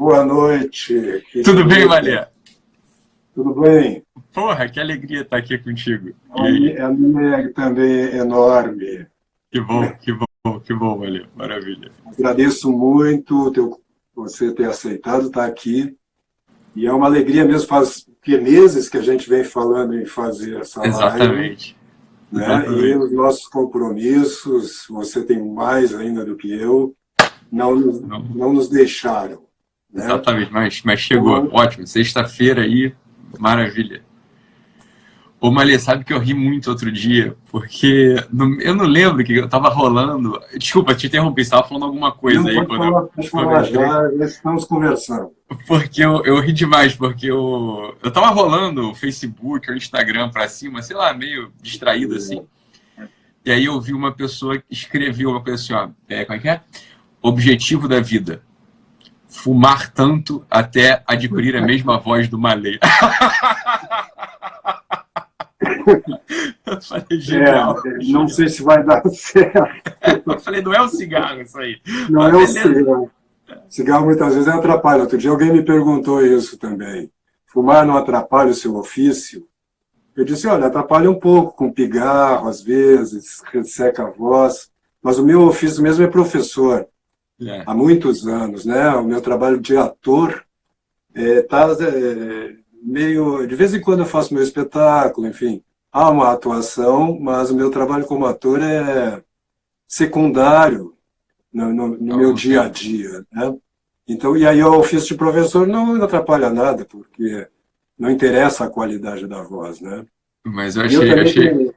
Boa noite. Tudo bem, Malê? Tudo bem? Porra, que alegria estar aqui contigo. E A aí? a minha é também enorme. Que bom, que bom, que bom, Malê. Maravilha. Agradeço muito você ter aceitado estar aqui. E é uma alegria mesmo, faz que meses que a gente vem falando em fazer essa live, Exatamente, né? E exatamente. os nossos compromissos, você tem mais ainda do que eu, não, Não, não nos deixaram, né? exatamente, mas chegou. Então, Ótimo, sexta-feira aí, maravilha. Ô, Malê, sabe que eu ri muito outro dia, porque eu não lembro que eu tava rolando. Desculpa, te interrompi, você tava falando alguma coisa não aí pode quando eu falar entrei. já, estamos conversando. Porque eu ri demais, porque eu tava rolando o Facebook, o Instagram pra cima, sei lá, meio distraído assim. E aí eu vi uma pessoa que escreveu uma coisa assim, ó, como é que é? Objetivo da vida. Fumar tanto até adquirir a mesma voz do Malê. Eu falei, genial, Não genial. sei se vai dar certo. Eu falei, não é um cigarro isso aí. Não Mas é o beleza. cigarro. Cigarro muitas vezes atrapalha. Outro dia alguém me perguntou isso também. Fumar não atrapalha o seu ofício? Eu disse, olha, atrapalha um pouco com pigarro, às vezes, resseca a voz, mas o meu ofício mesmo é professor, É, há muitos anos, né? O meu trabalho de ator meio... De vez em quando eu faço meu espetáculo, enfim, há uma atuação, mas o meu trabalho como ator é secundário no há meu algum dia a tempo. dia, né? Então, e aí o ofício de professor não atrapalha nada, porque não interessa a qualidade da voz, né? Mas eu E eu achei, também achei, tenho...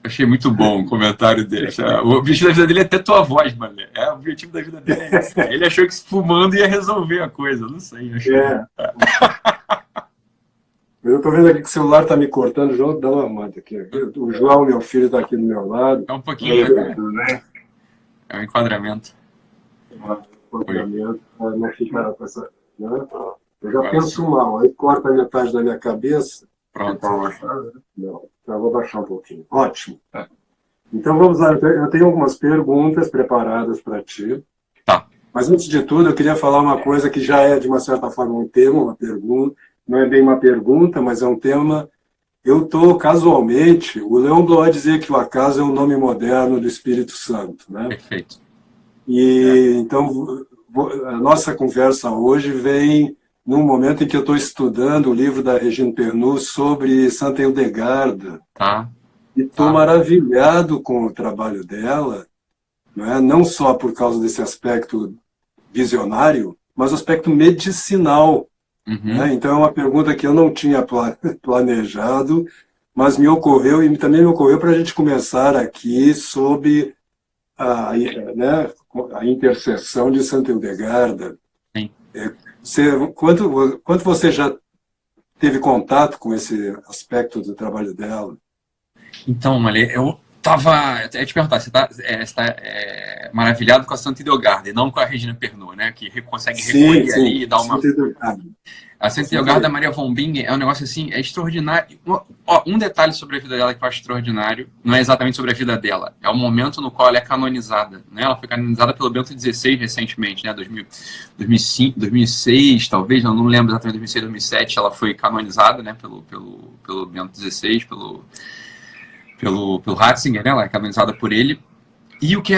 achei muito bom o comentário dele. O objetivo da vida dele é ter tua voz, Malê. O objetivo da vida dele é esse. Ele achou que fumando ia resolver a coisa. Eu não sei, eu achei. É, eu estou vendo aqui que o celular está me cortando, João, dá uma manta aqui. O João, meu filho, está aqui do meu lado. É um pouquinho, Aí, né? É um enquadramento. Oi, não fica com essa... Né? Eu já agora sim. penso mal, aí corta a metade da minha cabeça. Pronto. Não, então eu vou baixar um pouquinho. Ótimo. Então vamos lá, eu tenho algumas perguntas preparadas para ti. Tá. Mas antes de tudo, eu queria falar uma coisa que já é, de uma certa forma, um tema, uma pergunta. Não é bem uma pergunta, mas é um tema. Eu estou, casualmente, o Leon Bloy dizia que o acaso é o nome moderno do Espírito Santo, né? Perfeito. E então a nossa conversa hoje vem num momento em que eu estou estudando o livro da Regine Pernod sobre Santa Hildegarda, Tá. e estou Tá. maravilhado com o trabalho dela, não só por causa desse aspecto visionário, mas o aspecto medicinal. Uhum. Né? Então, é uma pergunta que eu não tinha planejado, mas me ocorreu e também me ocorreu para a gente começar aqui sobre né, a intercessão de Santa Hildegarda. Sim. Quanto você já teve contato com esse aspecto do trabalho dela? Então, Malê, eu tava. Eu ia te perguntar, você tá maravilhado com a Santa Hildegarda e não com a Regina Pernod, né? Que consegue Sim, recolher sim, ali e dar uma. Santa Hildegarda. A Santa Santa Hildegarda Maria von Bingen é um negócio assim, é extraordinário. Ó, um detalhe sobre a vida dela que eu acho extraordinário, não é exatamente sobre a vida dela, é o momento no qual ela é canonizada. Né? Ela foi canonizada pelo Bento XVI recentemente, né? 2005, 2006, talvez, não lembro exatamente, 2006, 2007, ela foi canonizada, né? Pelo Bento XVI, pelo Ratzinger, né? Ela é canonizada por ele. E o que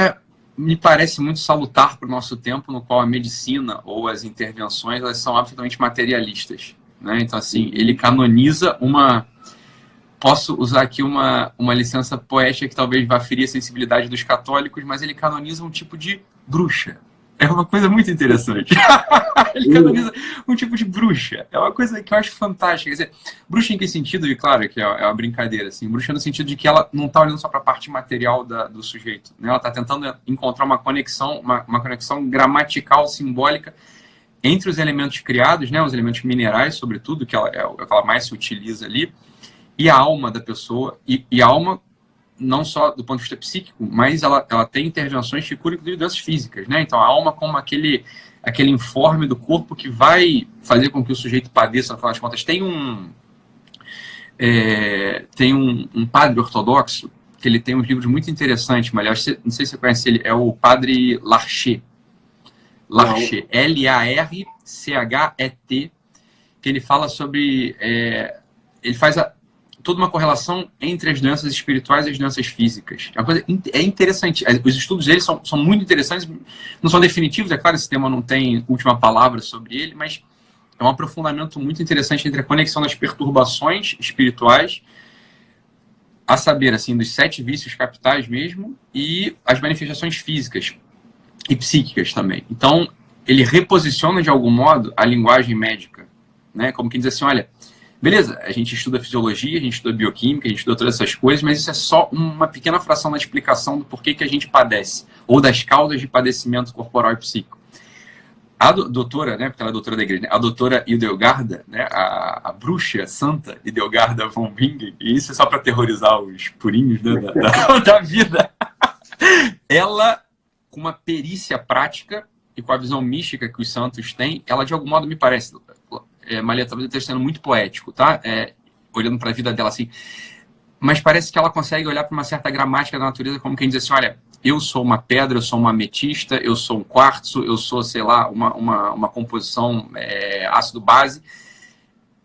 me parece muito salutar para o nosso tempo, no qual a medicina ou as intervenções elas são absolutamente materialistas. Né? Então, assim, ele canoniza uma. Posso usar aqui uma licença poética que talvez vá ferir a sensibilidade dos católicos, mas ele canoniza um tipo de bruxa. É uma coisa muito interessante. Ele canoniza um tipo de bruxa. É uma coisa que eu acho fantástica. Quer dizer, bruxa em que sentido? E claro que é uma brincadeira. Assim, bruxa no sentido de que ela não está olhando só para a parte material do sujeito. Né? Ela está tentando encontrar uma conexão, uma conexão gramatical, simbólica entre os elementos criados, né? Os elementos minerais, sobretudo, que é o que ela mais se utiliza ali, e a alma da pessoa. E a alma não só do ponto de vista psíquico, mas ela tem intervenções que curam inclusive doenças físicas, né? Então a alma como aquele informe do corpo que vai fazer com que o sujeito padeça, no final das contas. Tem um padre ortodoxo que ele tem uns livros muito interessantes, mas não sei se você conhece ele, é o padre Larcher. Larcher, Larchet, que ele fala sobre... ele faz toda uma correlação entre as doenças espirituais e as doenças físicas. É uma coisa interessante. Os estudos dele são muito interessantes, não são definitivos, é claro, esse tema não tem última palavra sobre ele, mas é um aprofundamento muito interessante entre a conexão das perturbações espirituais, a saber, assim, dos 7 vícios capitais mesmo, e as manifestações físicas e psíquicas também. Então, ele reposiciona, de algum modo, a linguagem médica, né? Como quem diz assim, olha, beleza, a gente estuda fisiologia, a gente estuda bioquímica, a gente estuda todas essas coisas, mas isso é só uma pequena fração da explicação do porquê que a gente padece, ou das causas de padecimento corporal e psíquico. A doutora, né, porque ela é doutora da igreja, né, a doutora Hildegarda, né, a bruxa santa Hildegarda von Bingen, e isso é só para aterrorizar os purinhos, né, da vida, ela, com uma perícia prática e com a visão mística que os santos têm, ela de algum modo me parece... Maria, talvez eu esteja sendo muito poético, tá? Olhando para a vida dela assim. Mas parece que ela consegue olhar para uma certa gramática da natureza como quem diz assim, olha, eu sou uma pedra, eu sou uma ametista, eu sou um quartzo, eu sou, sei lá, uma composição ácido-base.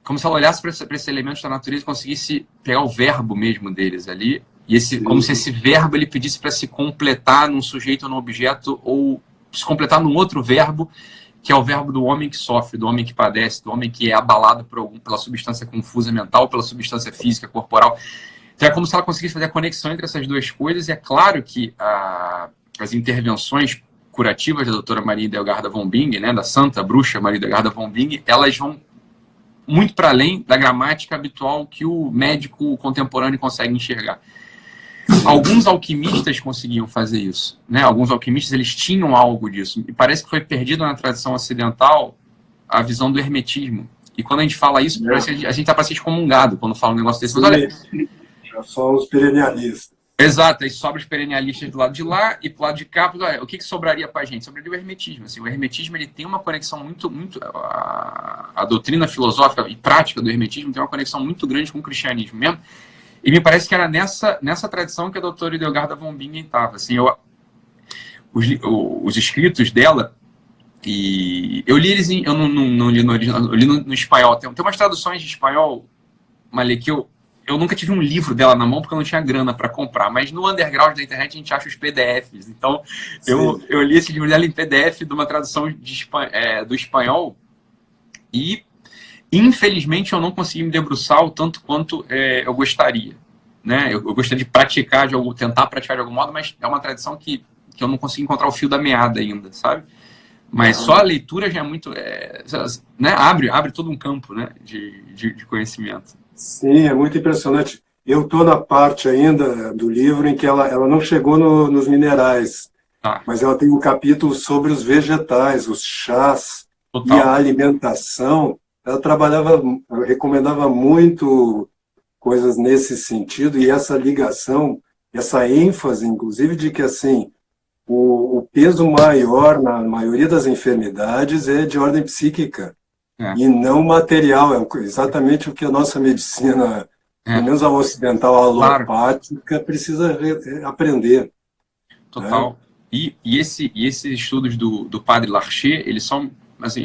Como se ela olhasse para esses elementos da natureza e conseguisse pegar o verbo mesmo deles ali. E como se esse verbo ele pedisse para se completar num sujeito ou num objeto, ou se completar num outro verbo, que é o verbo do homem que sofre, do homem que padece, do homem que é abalado pela substância confusa mental, pela substância física, corporal. Então é como se ela conseguisse fazer a conexão entre essas duas coisas, e é claro que as intervenções curativas da doutora Maria Hildegarda von Bingen, né, da santa bruxa Maria Hildegarda von Bingen, elas vão muito para além da gramática habitual que o médico contemporâneo consegue enxergar. Alguns alquimistas conseguiam fazer isso, né? Alguns alquimistas eles tinham algo disso, e parece que foi perdido na tradição ocidental a visão do hermetismo. E quando a gente fala isso, parece que a gente está para ser excomungado quando fala um negócio desse. Mas olha, já são os perennialistas. Exato, aí sobra os perennialistas do lado de lá e do lado de cá. Olha, o que sobraria para a gente? Sobraria o hermetismo. Assim, o hermetismo ele tem uma conexão muito a doutrina filosófica e prática do hermetismo tem uma conexão muito grande com o cristianismo mesmo. E me parece que era nessa tradição que a doutora Hildegarda von Bingen estava. Assim, os escritos dela, e eu li eles eu não li no original, eu li no espanhol. Tem umas traduções de espanhol, Malê, que eu nunca tive um livro dela na mão porque eu não tinha grana para comprar, mas no underground da internet a gente acha os PDFs. Então, eu li esse livro dela em PDF de uma tradução do espanhol e infelizmente, eu não consegui me debruçar o tanto quanto eu gostaria. Né? Eu gostaria de praticar, tentar praticar de algum modo, mas é uma tradição que eu não consigo encontrar o fio da meada ainda, sabe? Mas só a leitura já é muito... né? Abre todo um campo, né? de conhecimento. Sim, é muito impressionante. Eu estou na parte ainda do livro em que ela não chegou nos minerais, mas ela tem um capítulo sobre os vegetais, os chás. Total. E a alimentação. Ela recomendava muito coisas nesse sentido, e essa ligação, essa ênfase, inclusive, de que assim, o peso maior na maioria das enfermidades é de ordem psíquica, e não material. É exatamente o que a nossa medicina, pelo menos a ocidental alopática, precisa aprender. Total. Né? E esses estudos do padre Larcher, eles são, assim,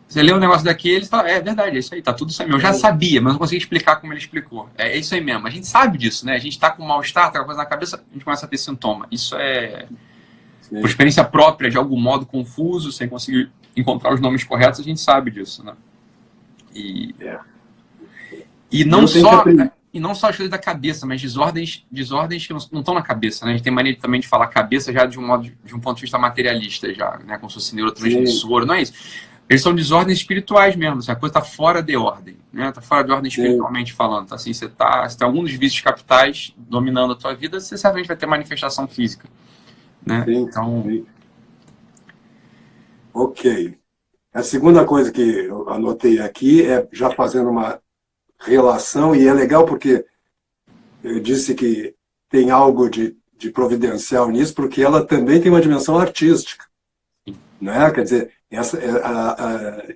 você lê um negócio daqui, ele fala, é verdade, é isso aí, tá tudo isso aí mesmo. Eu já sabia, mas não consegui explicar como ele explicou. É isso aí mesmo. A gente sabe disso, né? A gente tá com mal-estar, tá com coisa na cabeça, a gente começa a ter sintoma. Isso é, por experiência própria, de algum modo confuso, sem conseguir encontrar os nomes corretos, a gente sabe disso, né? E não só as coisas da cabeça, mas desordens que não estão na cabeça, né? A gente tem maneira também de falar cabeça já de um ponto de vista materialista, já, né? Como se fosse neurotransmissor, não é isso? Eles são desordens espirituais mesmo, assim, a coisa está fora de ordem, né? Está fora de ordem espiritualmente falando. Tá, assim, você tem algum dos vícios capitais dominando a tua vida, você certamente vai ter manifestação física, né? Sim, então... Sim. Ok. A segunda coisa que eu anotei aqui é já fazendo uma relação, e é legal porque eu disse que tem algo de providencial nisso, porque ela também tem uma dimensão artística, né? Quer dizer,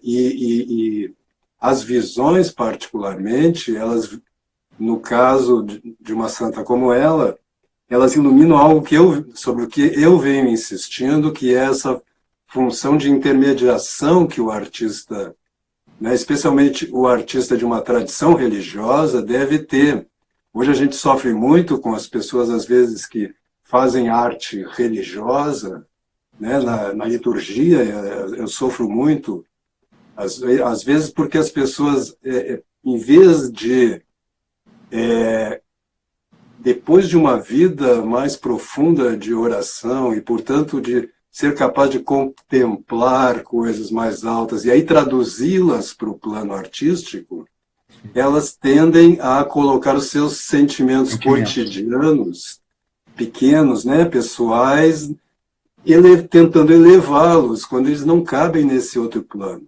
e as visões, particularmente, elas, no caso de uma santa como ela, elas iluminam algo sobre o que eu venho insistindo, que é essa função de intermediação que o artista, né, especialmente o artista de uma tradição religiosa, deve ter. Hoje a gente sofre muito com as pessoas, às vezes, que fazem arte religiosa, né, na liturgia. Eu sofro muito, às vezes, porque as pessoas, em vez de, depois de uma vida mais profunda de oração e, portanto, de ser capaz de contemplar coisas mais altas e aí traduzi-las para o plano artístico, elas tendem a colocar os seus sentimentos cotidianos, pequenos, né, pessoais, tentando elevá-los, quando eles não cabem nesse outro plano.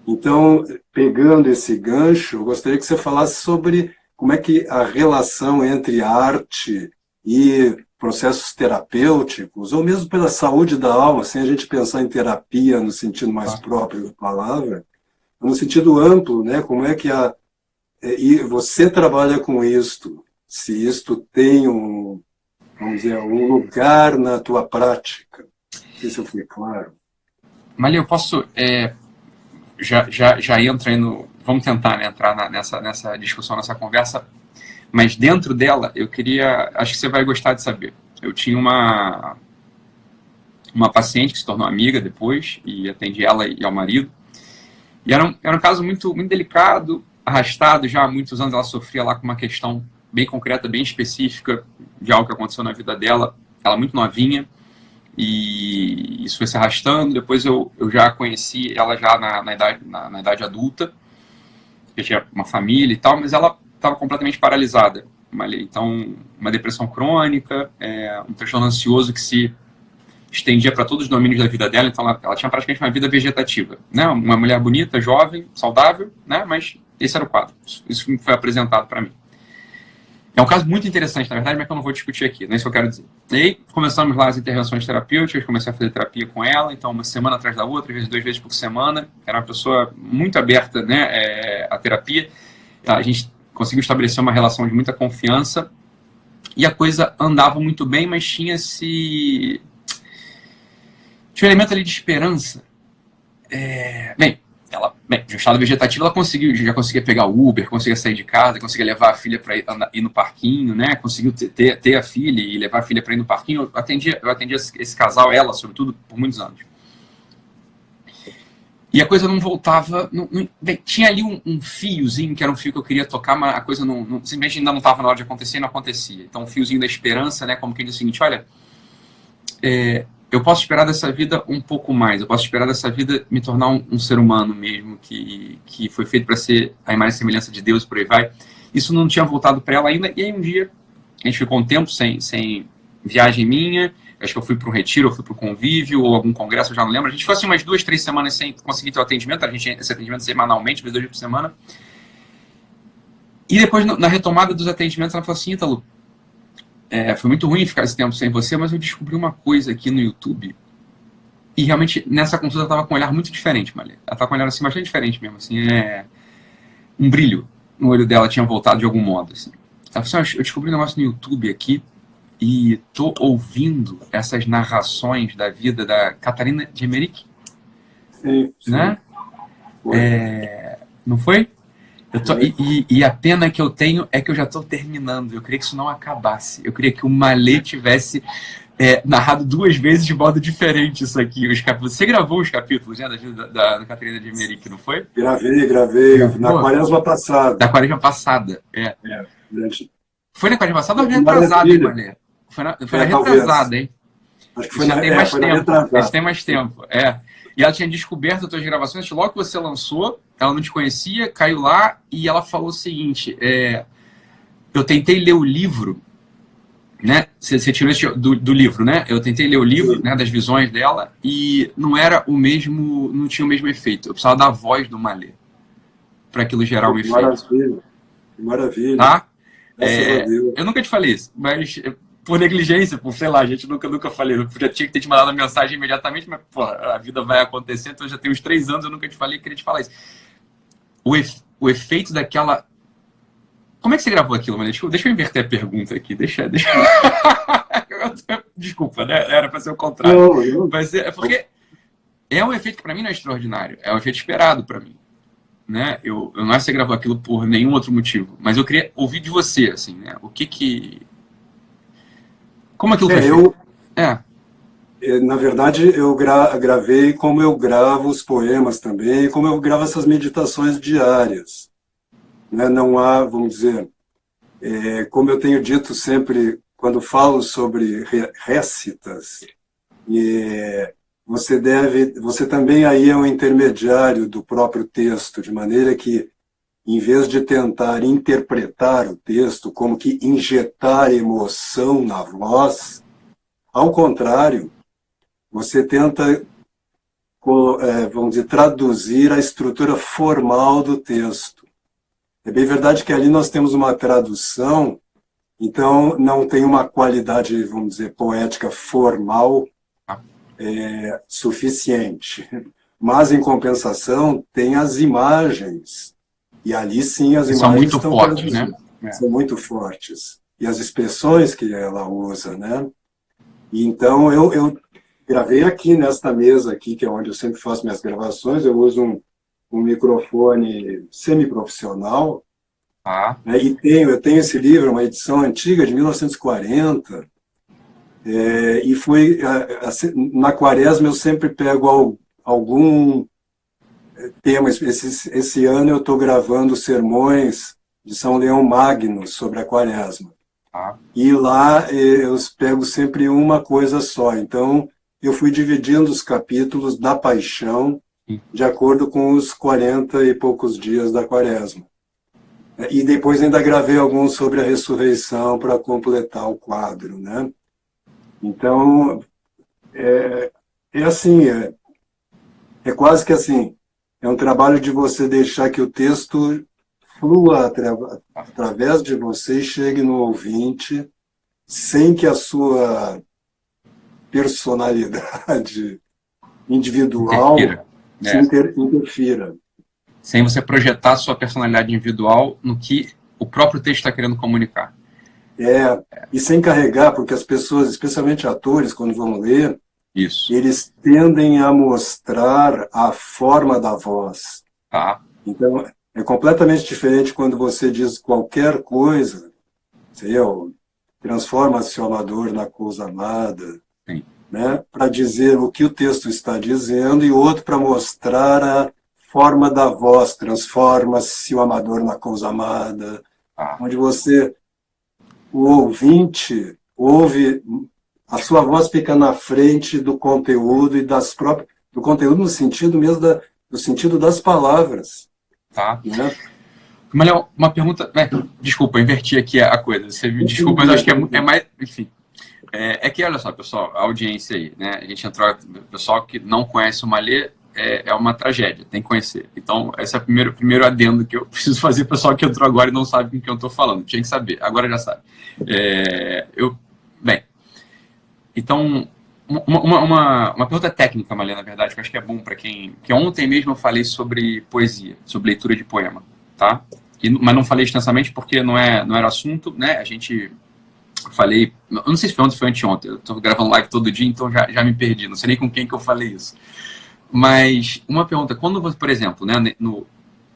Então, pegando esse gancho, eu gostaria que você falasse sobre como é que a relação entre arte e processos terapêuticos, ou mesmo pela saúde da alma, sem a gente pensar em terapia no sentido mais próprio da palavra, no sentido amplo, né? Como é que e você trabalha com isto, se isto tem vamos dizer, um lugar na tua prática. Não sei se eu fui claro. Malê, eu posso já entra aí no... Vamos tentar, né, entrar nessa discussão, nessa conversa, mas dentro dela, eu queria... Acho que você vai gostar de saber. Eu tinha uma paciente que se tornou amiga depois, e atendi ela e ao marido, e era um caso muito, muito delicado, arrastado já há muitos anos. Ela sofria lá com uma questão bem concreta, bem específica, de algo que aconteceu na vida dela, ela muito novinha, e isso foi se arrastando. Depois eu já conheci ela já na idade adulta, eu tinha uma família e tal, mas ela estava completamente paralisada. Então, uma depressão crônica, um transtorno ansioso que se estendia para todos os domínios da vida dela. Então ela tinha praticamente uma vida vegetativa, né? Uma mulher bonita, jovem, saudável, né? Mas esse era o quadro, isso foi apresentado para mim. É um caso muito interessante, na verdade, mas que eu não vou discutir aqui, não é isso que eu quero dizer. E aí começamos lá as intervenções terapêuticas, comecei a fazer terapia com ela, então uma semana atrás da outra, às vezes 2 vezes por semana. Era uma pessoa muito aberta, né, à terapia. A gente conseguiu estabelecer uma relação de muita confiança e a coisa andava muito bem, mas tinha um elemento ali de esperança. De um estado vegetativo, ela já conseguia pegar o Uber, conseguia sair de casa, conseguia levar a filha para ir no parquinho, né? Conseguiu ter a filha e levar a filha para ir no parquinho. Eu atendia esse casal, ela, sobretudo, por muitos anos. E a coisa não voltava. Tinha ali um fiozinho, que era um fio que eu queria tocar, mas a coisa simplesmente ainda não estava na hora de acontecer e não acontecia. Então, um fiozinho da esperança, né? Como quem diz o seguinte: olha, eu posso esperar dessa vida um pouco mais, eu posso esperar dessa vida me tornar um ser humano mesmo, que foi feito para ser a imagem e semelhança de Deus, por aí vai. Isso não tinha voltado para ela ainda, e aí um dia a gente ficou um tempo sem viagem minha, acho que eu fui para um retiro, eu fui para um convívio, ou algum congresso, eu já não lembro. A gente ficou assim umas 2, 3 semanas sem conseguir ter o atendimento, esse atendimento semanalmente, 2 vezes por semana. E depois, na retomada dos atendimentos, ela falou assim: Ítalo, foi muito ruim ficar esse tempo sem você, mas eu descobri uma coisa aqui no YouTube. E realmente, nessa consulta, ela estava com um olhar muito diferente, Malê. Ela estava com um olhar assim, bastante diferente mesmo. Assim, um brilho no olho dela tinha voltado de algum modo. Assim. Ela falou assim: eu descobri um negócio no YouTube aqui e tô ouvindo essas narrações da vida da Catarina de Emerick. Sim. Né? Não foi? E a pena que eu tenho é que eu já estou terminando. Eu queria que isso não acabasse. Eu queria que o Malê tivesse narrado 2 vezes de modo diferente isso aqui. Os capítulos. Você gravou os capítulos, né, da Catarina de Emerick, não foi? Gravei. Na quaresma passada. Da quaresma passada, Foi na quaresma passada ou na retrasada, hein, Malê? Foi na retrasada, hein? Acho que tem mais tempo. Esse tem mais tempo, E ela tinha descoberto as tuas gravações, logo que você lançou, ela não te conhecia, caiu lá e ela falou o seguinte: eu tentei ler o livro, né? Você tirou isso do livro, né? Eu tentei ler o livro, né, das visões dela, e não era o mesmo, não tinha o mesmo efeito. Eu precisava da voz do Malê para aquilo gerar um efeito. Maravilha. Tá? Eu nunca te falei isso, mas por negligência, por sei lá, a gente nunca falei. Eu já tinha que ter te mandado a mensagem imediatamente, mas pô, a vida vai acontecer, então já tem uns 3 anos, eu nunca te falei, queria te falar isso. O efeito daquela... Como é que você gravou aquilo, Malê? Deixa eu inverter a pergunta aqui, deixa... Desculpa, né? Era para ser o contrário. Não. Mas porque é um efeito que para mim não é extraordinário, é um efeito esperado para mim. Né? Eu não acho que você gravou aquilo por nenhum outro motivo, mas eu queria ouvir de você, assim, né? Como aquilo foi feito? Na verdade, eu gravei como eu gravo os poemas também, como eu gravo essas meditações diárias. Né? Não há, vamos dizer, como eu tenho dito sempre, quando falo sobre récitas, você também aí é um intermediário do próprio texto, de maneira que, em vez de tentar interpretar o texto, como que injetar emoção na voz, ao contrário, você tenta, vamos dizer, traduzir a estrutura formal do texto. É bem verdade que ali nós temos uma tradução, então não tem uma qualidade, vamos dizer, poética formal suficiente. Mas, em compensação, tem as imagens. E ali sim as imagens são muito fortes, né? São muito fortes. E as expressões que ela usa, né? E então eu gravei aqui nesta mesa aqui, que é onde eu sempre faço minhas gravações, eu uso um microfone semiprofissional, né, e eu tenho esse livro, uma edição antiga de 1940, e foi, na quaresma eu sempre pego algum tema. Esse ano eu estou gravando sermões de São Leão Magno sobre a quaresma. E lá eu pego sempre uma coisa só. Então, eu fui dividindo os capítulos da Paixão de acordo com os 40 e poucos dias da quaresma. E depois ainda gravei alguns sobre a ressurreição para completar o quadro, né? Então, assim, é quase que assim, é um trabalho de você deixar que o texto flua através de você e chegue no ouvinte, sem que a sua personalidade individual interfira. Sem você projetar sua personalidade individual no que o próprio texto está querendo comunicar. E sem carregar, porque as pessoas, especialmente atores, quando vão ler, isso, eles tendem a mostrar a forma da voz. Então, é completamente diferente quando você diz qualquer coisa, transforma-se o amador na coisa amada, né, para dizer o que o texto está dizendo, e outro para mostrar a forma da voz, transforma-se o amador na coisa amada, onde o ouvinte ouve, a sua voz fica na frente do conteúdo e do conteúdo no sentido mesmo no sentido das palavras. Né? Mas, uma pergunta, desculpa, eu inverti aqui a coisa, você me desculpa, mas acho que é mais, enfim, que olha só, pessoal, a audiência aí, né, a gente entrou, pessoal que não conhece o Malê, é uma tragédia, tem que conhecer. Então, esse é o primeiro adendo que eu preciso fazer. O pessoal que entrou agora e não sabe com quem eu estou falando. Tinha que saber, agora já sabe. Bem, então, uma pergunta técnica, Malê, na verdade, que eu acho que é bom para quem... Que ontem mesmo eu falei sobre poesia, sobre leitura de poema, tá? Mas não falei extensamente porque não era assunto, né? A gente... Falei... Eu não sei se foi ontem ou foi anteontem. Eu estou gravando live todo dia, então já me perdi. Não sei nem com quem que eu falei isso. Mas uma pergunta, quando você, por exemplo, né,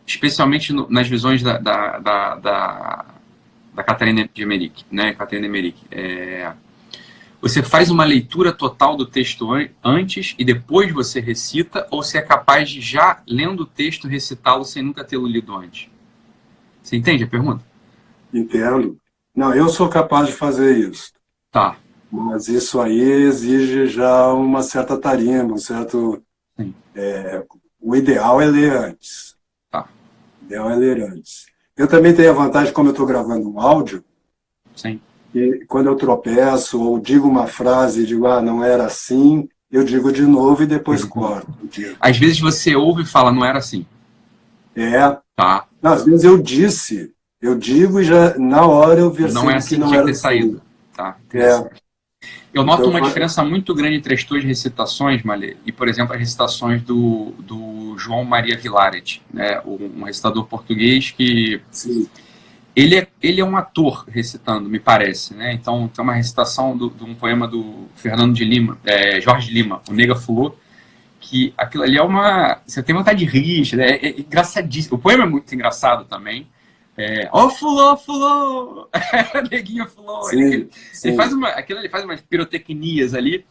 especialmente nas visões da Catarina de Emerick, né, Catarina Emerick, você faz uma leitura total do texto antes e depois você recita, ou você é capaz de, já lendo o texto, recitá-lo sem nunca tê-lo lido antes? Você entende a pergunta? Entendo. Não, eu sou capaz de fazer isso. Mas isso aí exige já uma certa tarimba, um certo... o ideal é ler antes. O ideal é ler antes. Eu também tenho a vantagem, como eu estou gravando um áudio, e quando eu tropeço ou digo uma frase e digo, não era assim, eu digo de novo e depois corto. Às vezes você ouve e fala, não era assim. Não, às vezes eu digo e já na hora eu percebo não é assim que não tinha era que ter saído. Eu noto uma diferença muito grande entre as tuas recitações, Malê, e, por exemplo, as recitações do João Maria Vilaret, né, um recitador português que... Sim. Ele é um ator recitando, me parece, né? Então, tem uma recitação de um poema do Fernando de Lima, Jorge de Lima, O Nega Fulô, que aquilo ali é uma... Você tem vontade de rir, né? É engraçadíssimo. O poema é muito engraçado também. Ó, fulô, fulô! Neguinho fulô! Sim, Ele faz sim. aquilo ele faz umas pirotecnias ali.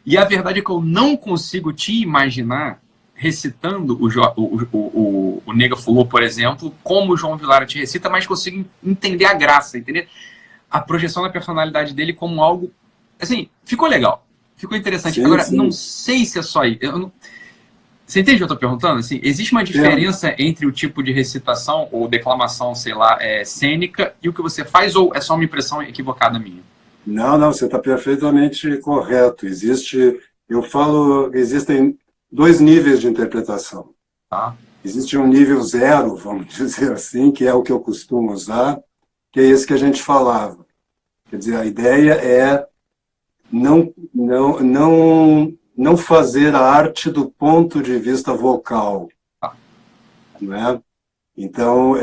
E a verdade é que eu não consigo te imaginar recitando o Nega Fulô, por exemplo, como o João Vilara te recita, mas consigo entender a graça, entender a projeção da personalidade dele como algo... Assim, ficou legal. Ficou interessante. Sim, Agora, não sim. sei se é só aí. Você entende o que eu estou perguntando? Assim, existe uma Entendo. diferença entre o tipo de recitação ou declamação, sei lá, cênica e o que você faz, ou é só uma impressão equivocada minha? Não, não, você está perfeitamente correto. Eu falo, existem dois níveis de interpretação. Tá? Existe um nível zero, vamos dizer assim, que é o que eu costumo usar, que é esse que a gente falava. Quer dizer, a ideia é não fazer a arte do ponto de vista vocal, Tá. não é? Então,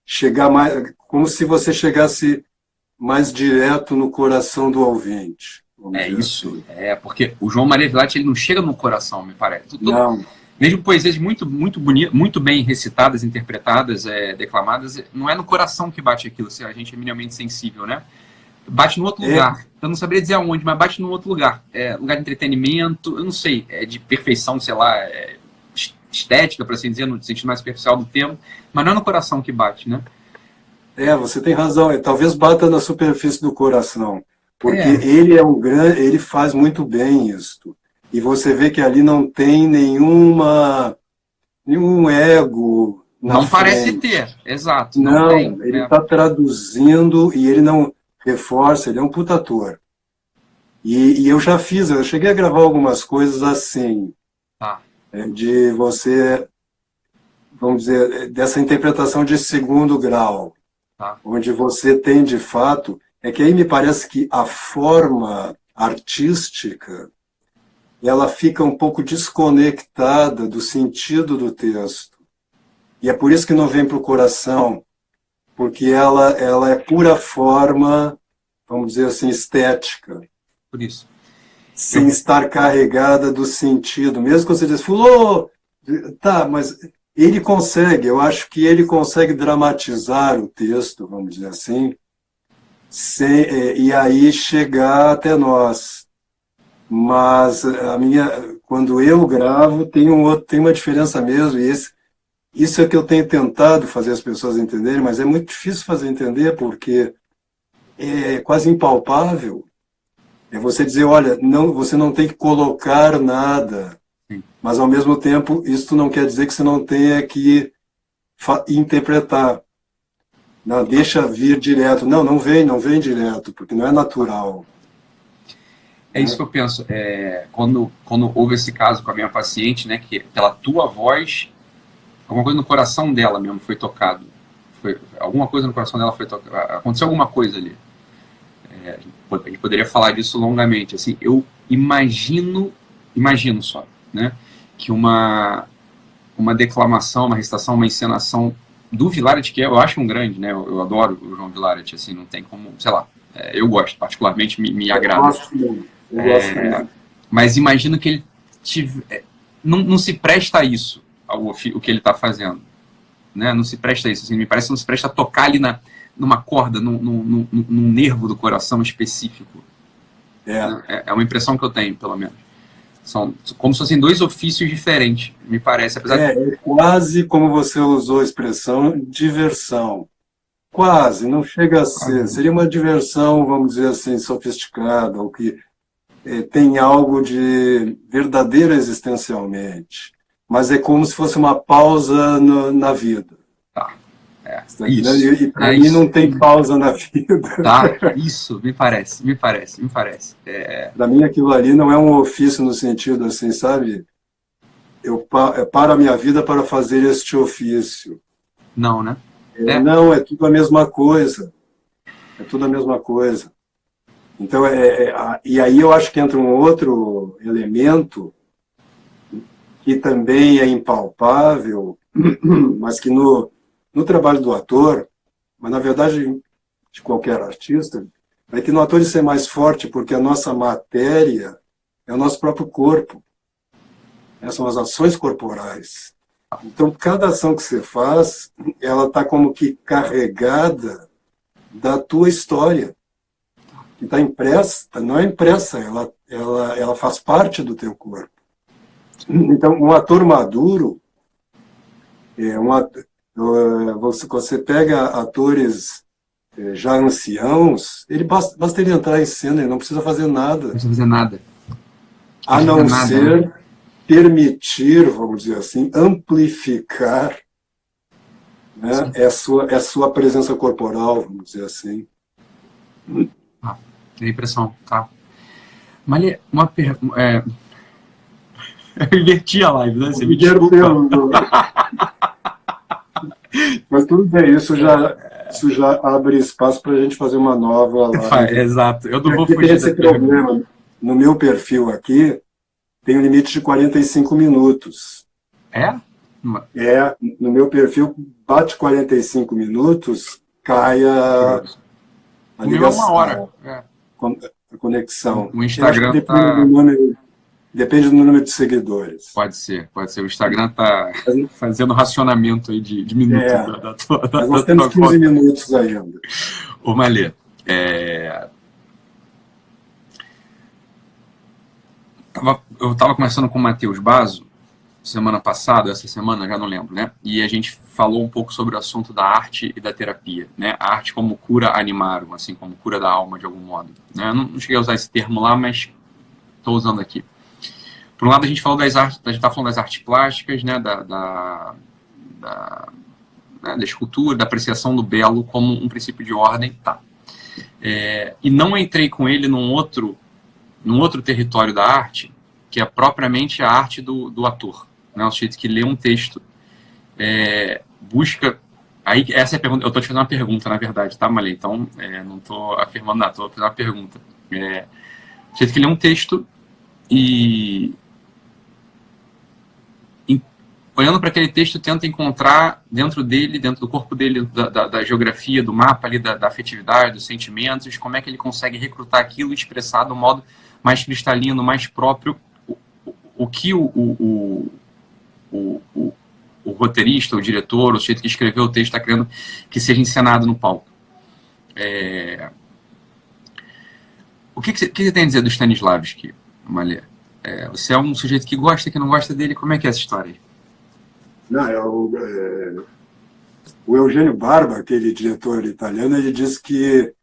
chegar mais, como se você chegasse mais direto no coração do ouvinte, vamos É dizer isso. assim. Porque o João Maria Villate, ele não chega no coração, me parece. Não, Mesmo poesias muito bonitas, muito bem recitadas, interpretadas, declamadas, não é no coração que bate aquilo, se a gente é minimamente sensível, né? Bate no outro é, lugar. Eu não saberia dizer aonde, mas bate no outro lugar. Lugar de entretenimento, eu não sei, de perfeição, sei lá, estética, por assim dizer, no sentido mais superficial do termo, mas não é no coração que bate, né? você tem razão. Talvez bata na superfície do coração, porque É, ele é um grande, ele faz muito bem isto. E você vê que ali não tem nenhum ego na não parece frente. ter, exato, não tem. Não, ele está traduzindo e ele não reforça, ele é um puta ator. E eu cheguei a gravar algumas coisas assim, Tá, de você, vamos dizer, dessa interpretação de segundo grau, tá, onde você tem de fato, é que aí me parece que a forma artística, ela fica um pouco desconectada do sentido do texto. E é por isso que não vem para o coração, porque ela é pura forma, vamos dizer assim, estética, por isso. sem Eu, estar carregada do sentido. Mesmo que você diz, fulô, tá, mas ele consegue, eu acho que ele consegue dramatizar o texto, vamos dizer assim, e aí chegar até nós. Mas quando eu gravo, tem uma diferença mesmo, e isso é que eu tenho tentado fazer as pessoas entenderem, mas é muito difícil fazer entender, porque é quase impalpável. É você dizer, olha, não, você não tem que colocar nada, sim. mas ao mesmo tempo isso não quer dizer que você não tenha que interpretar. Não, deixa vir direto. Não, não vem direto, porque não é natural. É isso Né? que eu penso. Quando houve esse caso com a minha paciente, né, que pela tua voz, alguma coisa no coração dela mesmo foi tocado. Alguma coisa no coração dela foi tocado. Aconteceu alguma coisa ali. A gente poderia falar disso longamente. Assim, eu imagino só, né, que uma declamação, uma recitação, uma encenação do Villaret, que eu acho um grande, né, eu adoro o João Villaret, assim, não tem como, sei lá, eu gosto, particularmente me Eu agrada. gosto muito. Eu gosto muito. Mas imagino que ele não se presta a isso, o que ele está fazendo. Né? Não se presta a isso. Assim, me parece que não se presta a tocar ali numa corda, num nervo do coração específico. É. Né? É uma impressão que eu tenho, pelo menos. São como se fossem dois ofícios diferentes, me parece. Apesar de... É quase como você usou a expressão, diversão. Quase, não chega a ser. Seria uma diversão, vamos dizer assim, sofisticada, ou que tem algo de verdadeiro existencialmente. Mas é como se fosse uma pausa na vida. Tá, Tá entendendo? isso. E para É mim isso. não tem pausa na vida. Tá, isso, me parece. Para mim aquilo ali não é um ofício no sentido assim, sabe? Eu paro a minha vida para fazer este ofício. Não, né? Não, é tudo a mesma coisa. É tudo a mesma coisa. Então, e aí eu acho que entra um outro elemento que também é impalpável, mas que no trabalho do ator, mas na verdade de qualquer artista, é que no ator isso é mais forte, porque a nossa matéria é o nosso próprio corpo. São as ações corporais. Então, cada ação que você faz, ela está como que carregada da tua história. Está impressa, não é impressa, ela faz parte do teu corpo. Então, um ator maduro, você pega atores já anciãos, basta ele entrar em cena, ele não precisa fazer nada. Não precisa fazer nada. A não ser permitir, vamos dizer assim, amplificar, né, sua presença corporal, vamos dizer assim. Tem impressão, tá? Mas uma pergunta... Eu inverti a live, né? Você me desculpa. Mas tudo bem, isso já abre espaço para a gente fazer uma nova live. Exato, eu não vou fugir desse problema. No meu perfil aqui, tem um limite de 45 minutos. É? No meu perfil, bate 45 minutos, cai a ligação. 1 hora. A conexão. O Instagram depende do número de seguidores. Pode ser. O Instagram está fazendo racionamento aí de minutos da tua. Mas nós temos 15 minutos ainda. Ô, Malê, eu estava conversando com o Matheus Basso semana passada, essa semana, já não lembro, né? E a gente falou um pouco sobre o assunto da arte e da terapia, né? A arte como cura animarum, assim, como cura da alma, de algum modo. Né? Eu não cheguei a usar esse termo lá, mas estou usando aqui. Por um lado, a gente falou das artes, a gente está falando das artes plásticas, né? Da escultura, da apreciação do belo como um princípio de ordem, tá? E não entrei com ele num outro território da arte, que é propriamente a arte do ator, né? O sujeito que lê um texto, busca... Aí, essa é a pergunta. Eu estou te fazendo uma pergunta, na verdade, tá, Malê? Então, não estou afirmando nada, estou fazendo uma pergunta. O sujeito que lê um texto e olhando para aquele texto, tenta encontrar dentro dele, dentro do corpo dele, da geografia, do mapa ali, da afetividade, dos sentimentos, como é que ele consegue recrutar aquilo e expressar de um modo mais cristalino, mais próprio, o que o roteirista, o diretor, o sujeito que escreveu o texto está querendo que seja encenado no palco. O que você tem a dizer do Stanislavski, Malê? Você é um sujeito que gosta, que não gosta dele, como é que é essa história aí? Não, o Eugênio Barba, aquele diretor italiano, ele diz que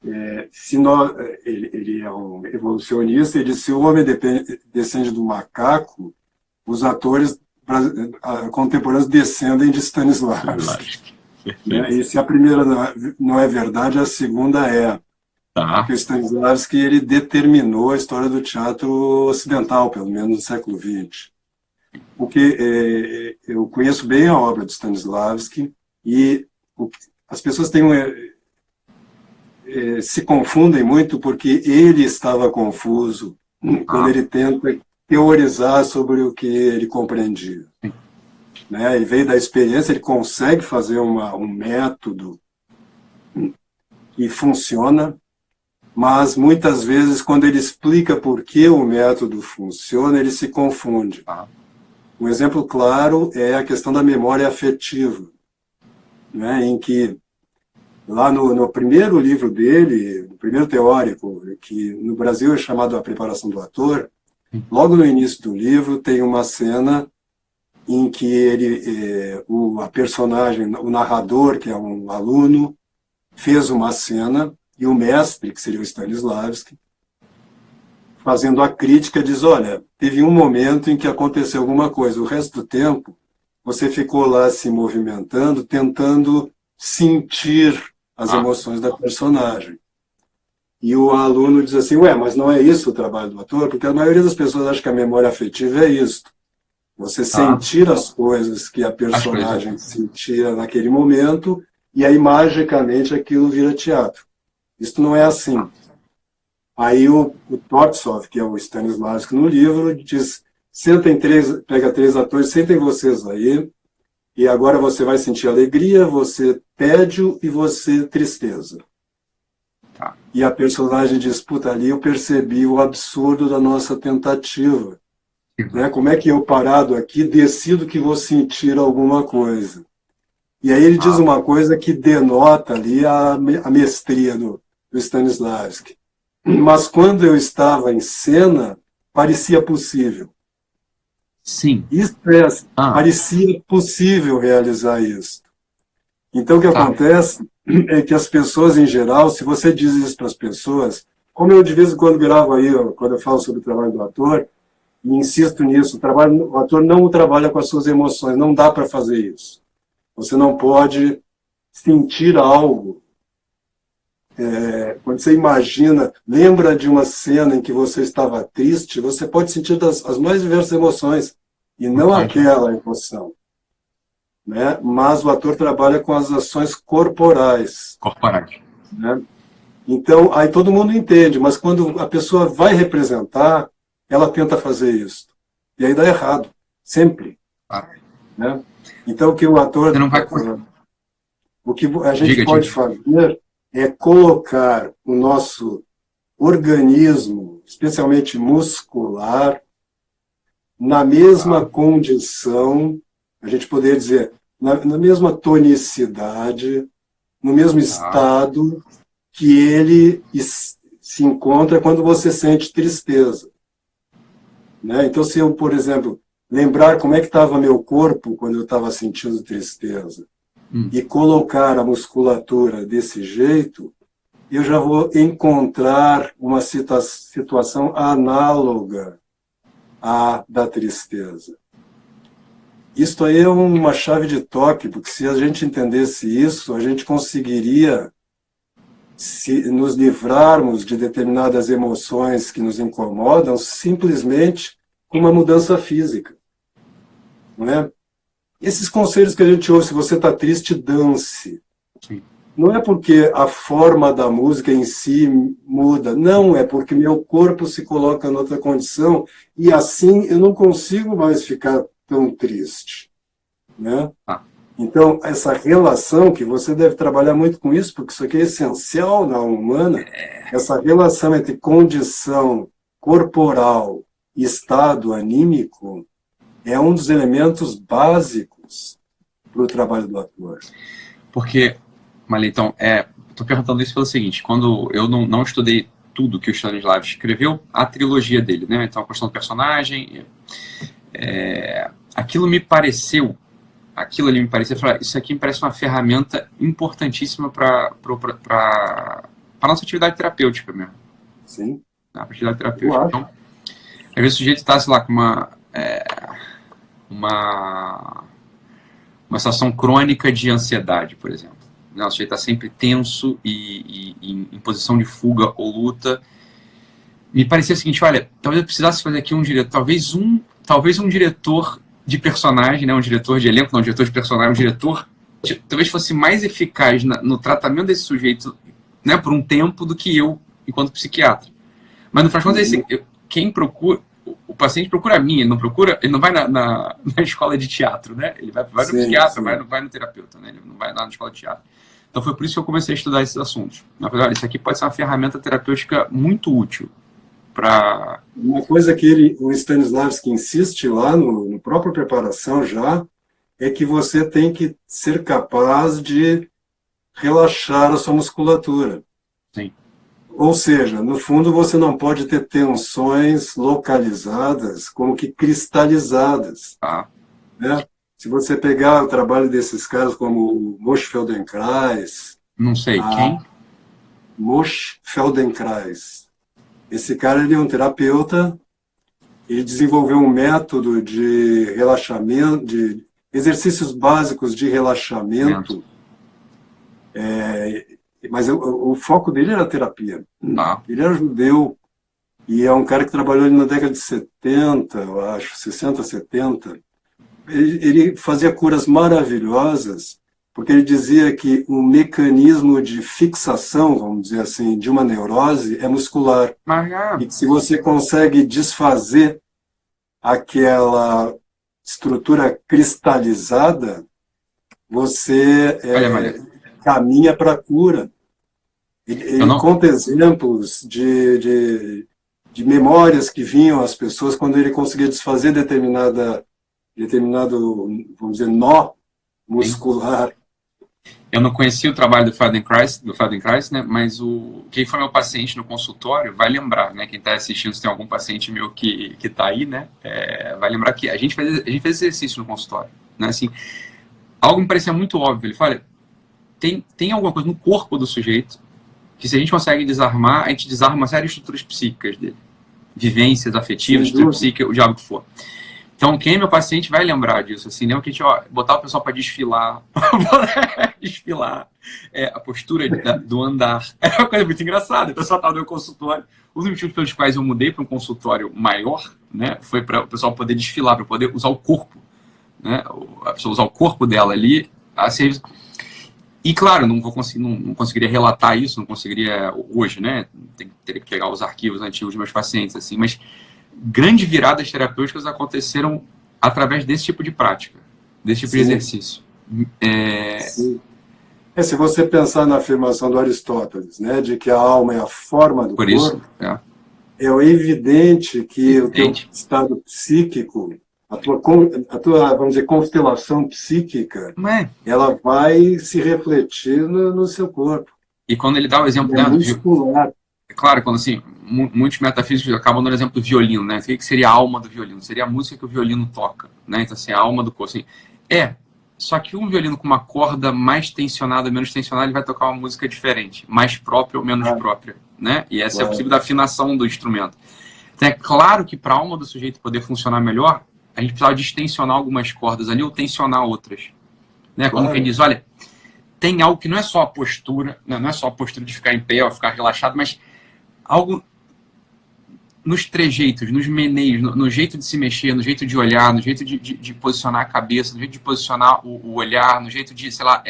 ele é um evolucionista, ele diz que se o homem descende do macaco, os atores contemporâneos descendem de Stanislavski. Né? E se a primeira não é verdade, a segunda é. Tá. Porque Stanislavski ele determinou a história do teatro ocidental, pelo menos no século XX. Porque eu conheço bem a obra de Stanislavski e as pessoas se confundem muito porque ele estava confuso quando ele tenta teorizar sobre o que ele compreendia. Né? Ele veio da experiência, ele consegue fazer um método que funciona, mas muitas vezes quando ele explica por que o método funciona, ele se confunde. Um exemplo claro é a questão da memória afetiva, né, em que, lá no primeiro livro dele, no primeiro teórico, que no Brasil é chamado A Preparação do Ator, logo no início do livro tem uma cena em que a personagem, o narrador, que é um aluno, fez uma cena e o mestre, que seria o Stanislavski, fazendo a crítica, diz, olha, teve um momento em que aconteceu alguma coisa, o resto do tempo você ficou lá se movimentando, tentando sentir as emoções da personagem. E o aluno diz assim, mas não é isso o trabalho do ator? Porque a maioria das pessoas acha que a memória afetiva é isso. Você sentir as coisas que a personagem sentia naquele momento e aí magicamente aquilo vira teatro. Isso não é assim. Aí o Tortsov, que é o Stanislavski no livro, diz, pega 3 atores, sentem vocês aí, e agora você vai sentir alegria, você tédio e você tristeza. Tá. E a personagem diz, ali eu percebi o absurdo da nossa tentativa né? Como é que eu, parado aqui, decido que vou sentir alguma coisa? E aí ele diz uma coisa que denota ali a mestria do Stanislavski. Mas quando eu estava em cena, parecia possível. Sim. Isso parecia possível realizar isso. Então, o que acontece é que as pessoas, em geral, se você diz isso para as pessoas, como eu de vez em quando gravo aí, quando eu falo sobre o trabalho do ator, e insisto nisso, o ator não trabalha com as suas emoções, não dá para fazer isso. Você não pode sentir algo. Quando você imagina, lembra de uma cena em que você estava triste, você pode sentir as mais diversas emoções, e não aquela emoção. Né? Mas o ator trabalha com as ações corporais. Né? Então, aí todo mundo entende, mas quando a pessoa vai representar, ela tenta fazer isso. E aí dá errado, sempre. Né? Então, o que o ator... Você não vai... O que a gente pode fazer é colocar o nosso organismo, especialmente muscular, na mesma condição, a gente poderia dizer, na mesma tonicidade, no mesmo estado que ele se encontra quando você sente tristeza. Né? Então, se eu, por exemplo, lembrar como é que estava meu corpo quando eu estava sentindo tristeza, e colocar a musculatura desse jeito, eu já vou encontrar uma situação análoga à da tristeza. Isto aí é uma chave de toque, porque se a gente entendesse isso, a gente conseguiria nos livrarmos de determinadas emoções que nos incomodam simplesmente com uma mudança física. Não é? Esses conselhos que a gente ouve, se você está triste, dance. Sim. Não é porque a forma da música em si muda, não, é porque meu corpo se coloca em outra condição e assim eu não consigo mais ficar tão triste. Né? Então, essa relação, que você deve trabalhar muito com isso, porque isso aqui é essencial na alma humana, essa relação entre condição corporal e estado anímico, é um dos elementos básicos para o trabalho do ator. Porque, Malitão, estou perguntando isso pelo seguinte, quando eu não estudei tudo que o Stanislavski escreveu, a trilogia dele, né? Então, a questão do personagem, aquilo ali me pareceu, isso aqui me parece uma ferramenta importantíssima para a nossa atividade terapêutica mesmo. Sim. A atividade terapêutica. Então, às vezes o sujeito está, sei lá, com uma situação crônica de ansiedade, por exemplo. O sujeito está sempre tenso e em posição de fuga ou luta. Me parecia o seguinte, olha, talvez eu precisasse fazer aqui um diretor, talvez um diretor de personagem, né, um diretor de elenco, não um diretor de personagem, um diretor talvez fosse mais eficaz no tratamento desse sujeito, né, por um tempo do que eu, enquanto psiquiatra. Mas no final das contas, quem procura... O paciente procura a mim, ele não vai na escola de teatro, né? Ele vai no psiquiatra, mas não vai no terapeuta, né? Ele não vai na escola de teatro. Então foi por isso que eu comecei a estudar esses assuntos. Eu falei, olha, isso aqui pode ser uma ferramenta terapêutica muito útil para... Uma coisa que o Stanislavski insiste lá no próprio preparação já, é que você tem que ser capaz de relaxar a sua musculatura. Sim. Ou seja, no fundo você não pode ter tensões localizadas como que cristalizadas. Né? Se você pegar o trabalho desses caras como o Moshe Feldenkrais... Não sei, quem? Moshe Feldenkrais. Esse cara ele é um terapeuta, ele desenvolveu um método de relaxamento, de exercícios básicos de relaxamento, mas o foco dele era a terapia. Ele era judeu e é um cara que trabalhou ali na década de 70, eu acho, 60, 70. Ele fazia curas maravilhosas, porque ele dizia que o mecanismo de fixação, vamos dizer assim, de uma neurose é muscular. E que se você consegue desfazer aquela estrutura cristalizada, você caminha para a cura. Ele conta exemplos de de memórias que vinham às pessoas quando ele conseguia desfazer determinado, vamos dizer, nó muscular. Eu não conhecia o trabalho do Feldenkrais, né? Mas quem foi meu paciente no consultório vai lembrar, né? Quem está assistindo, se tem algum paciente meu que está aí, né? Vai lembrar que a gente fez exercício no consultório, né? Assim, algo me parecia muito óbvio. Ele fala, tem alguma coisa no corpo do sujeito que, se a gente consegue desarmar, a gente desarma uma série de estruturas psíquicas dele. Vivências afetivas, estruturas psíquicas, o diabo que for. Então, quem é meu paciente vai lembrar disso, assim, né? Que a gente, botar o pessoal para desfilar, a postura do andar, é uma coisa muito engraçada. O pessoal estava no meu consultório. Um dos motivos pelos quais eu mudei para um consultório maior, né, foi para o pessoal poder desfilar, para poder usar o corpo, né? A pessoa usar o corpo dela ali a serviço. E, claro, não conseguiria relatar isso, não conseguiria hoje, né? Teria que pegar os arquivos antigos dos meus pacientes, assim, mas grandes viradas terapêuticas aconteceram através desse tipo de prática, desse tipo de exercício. Se você pensar na afirmação do Aristóteles, né, de que a alma é a forma do corpo, é evidente que o teu estado psíquico, a tua, vamos dizer, constelação psíquica, ela vai se refletir no seu corpo. E quando ele dá o exemplo muscular. É claro, quando assim, muitos metafísicos acabam dando o exemplo do violino, né? O que seria a alma do violino? Seria a música que o violino toca, né? Então, assim, a alma do corpo. Assim, só que um violino com uma corda mais tensionada ou menos tensionada, ele vai tocar uma música diferente, mais própria ou menos própria, né? E essa é possível da afinação do instrumento. Então, é claro que para a alma do sujeito poder funcionar melhor, a gente precisava distensionar algumas cordas ali ou tensionar outras, né? Como quem diz, olha, tem algo que não é só a postura, né? Não é só a postura de ficar em pé ou ficar relaxado, mas algo nos trejeitos, nos meneios, no jeito de se mexer, no jeito de olhar, no jeito de posicionar a cabeça, no jeito de posicionar o olhar, no jeito de, sei lá,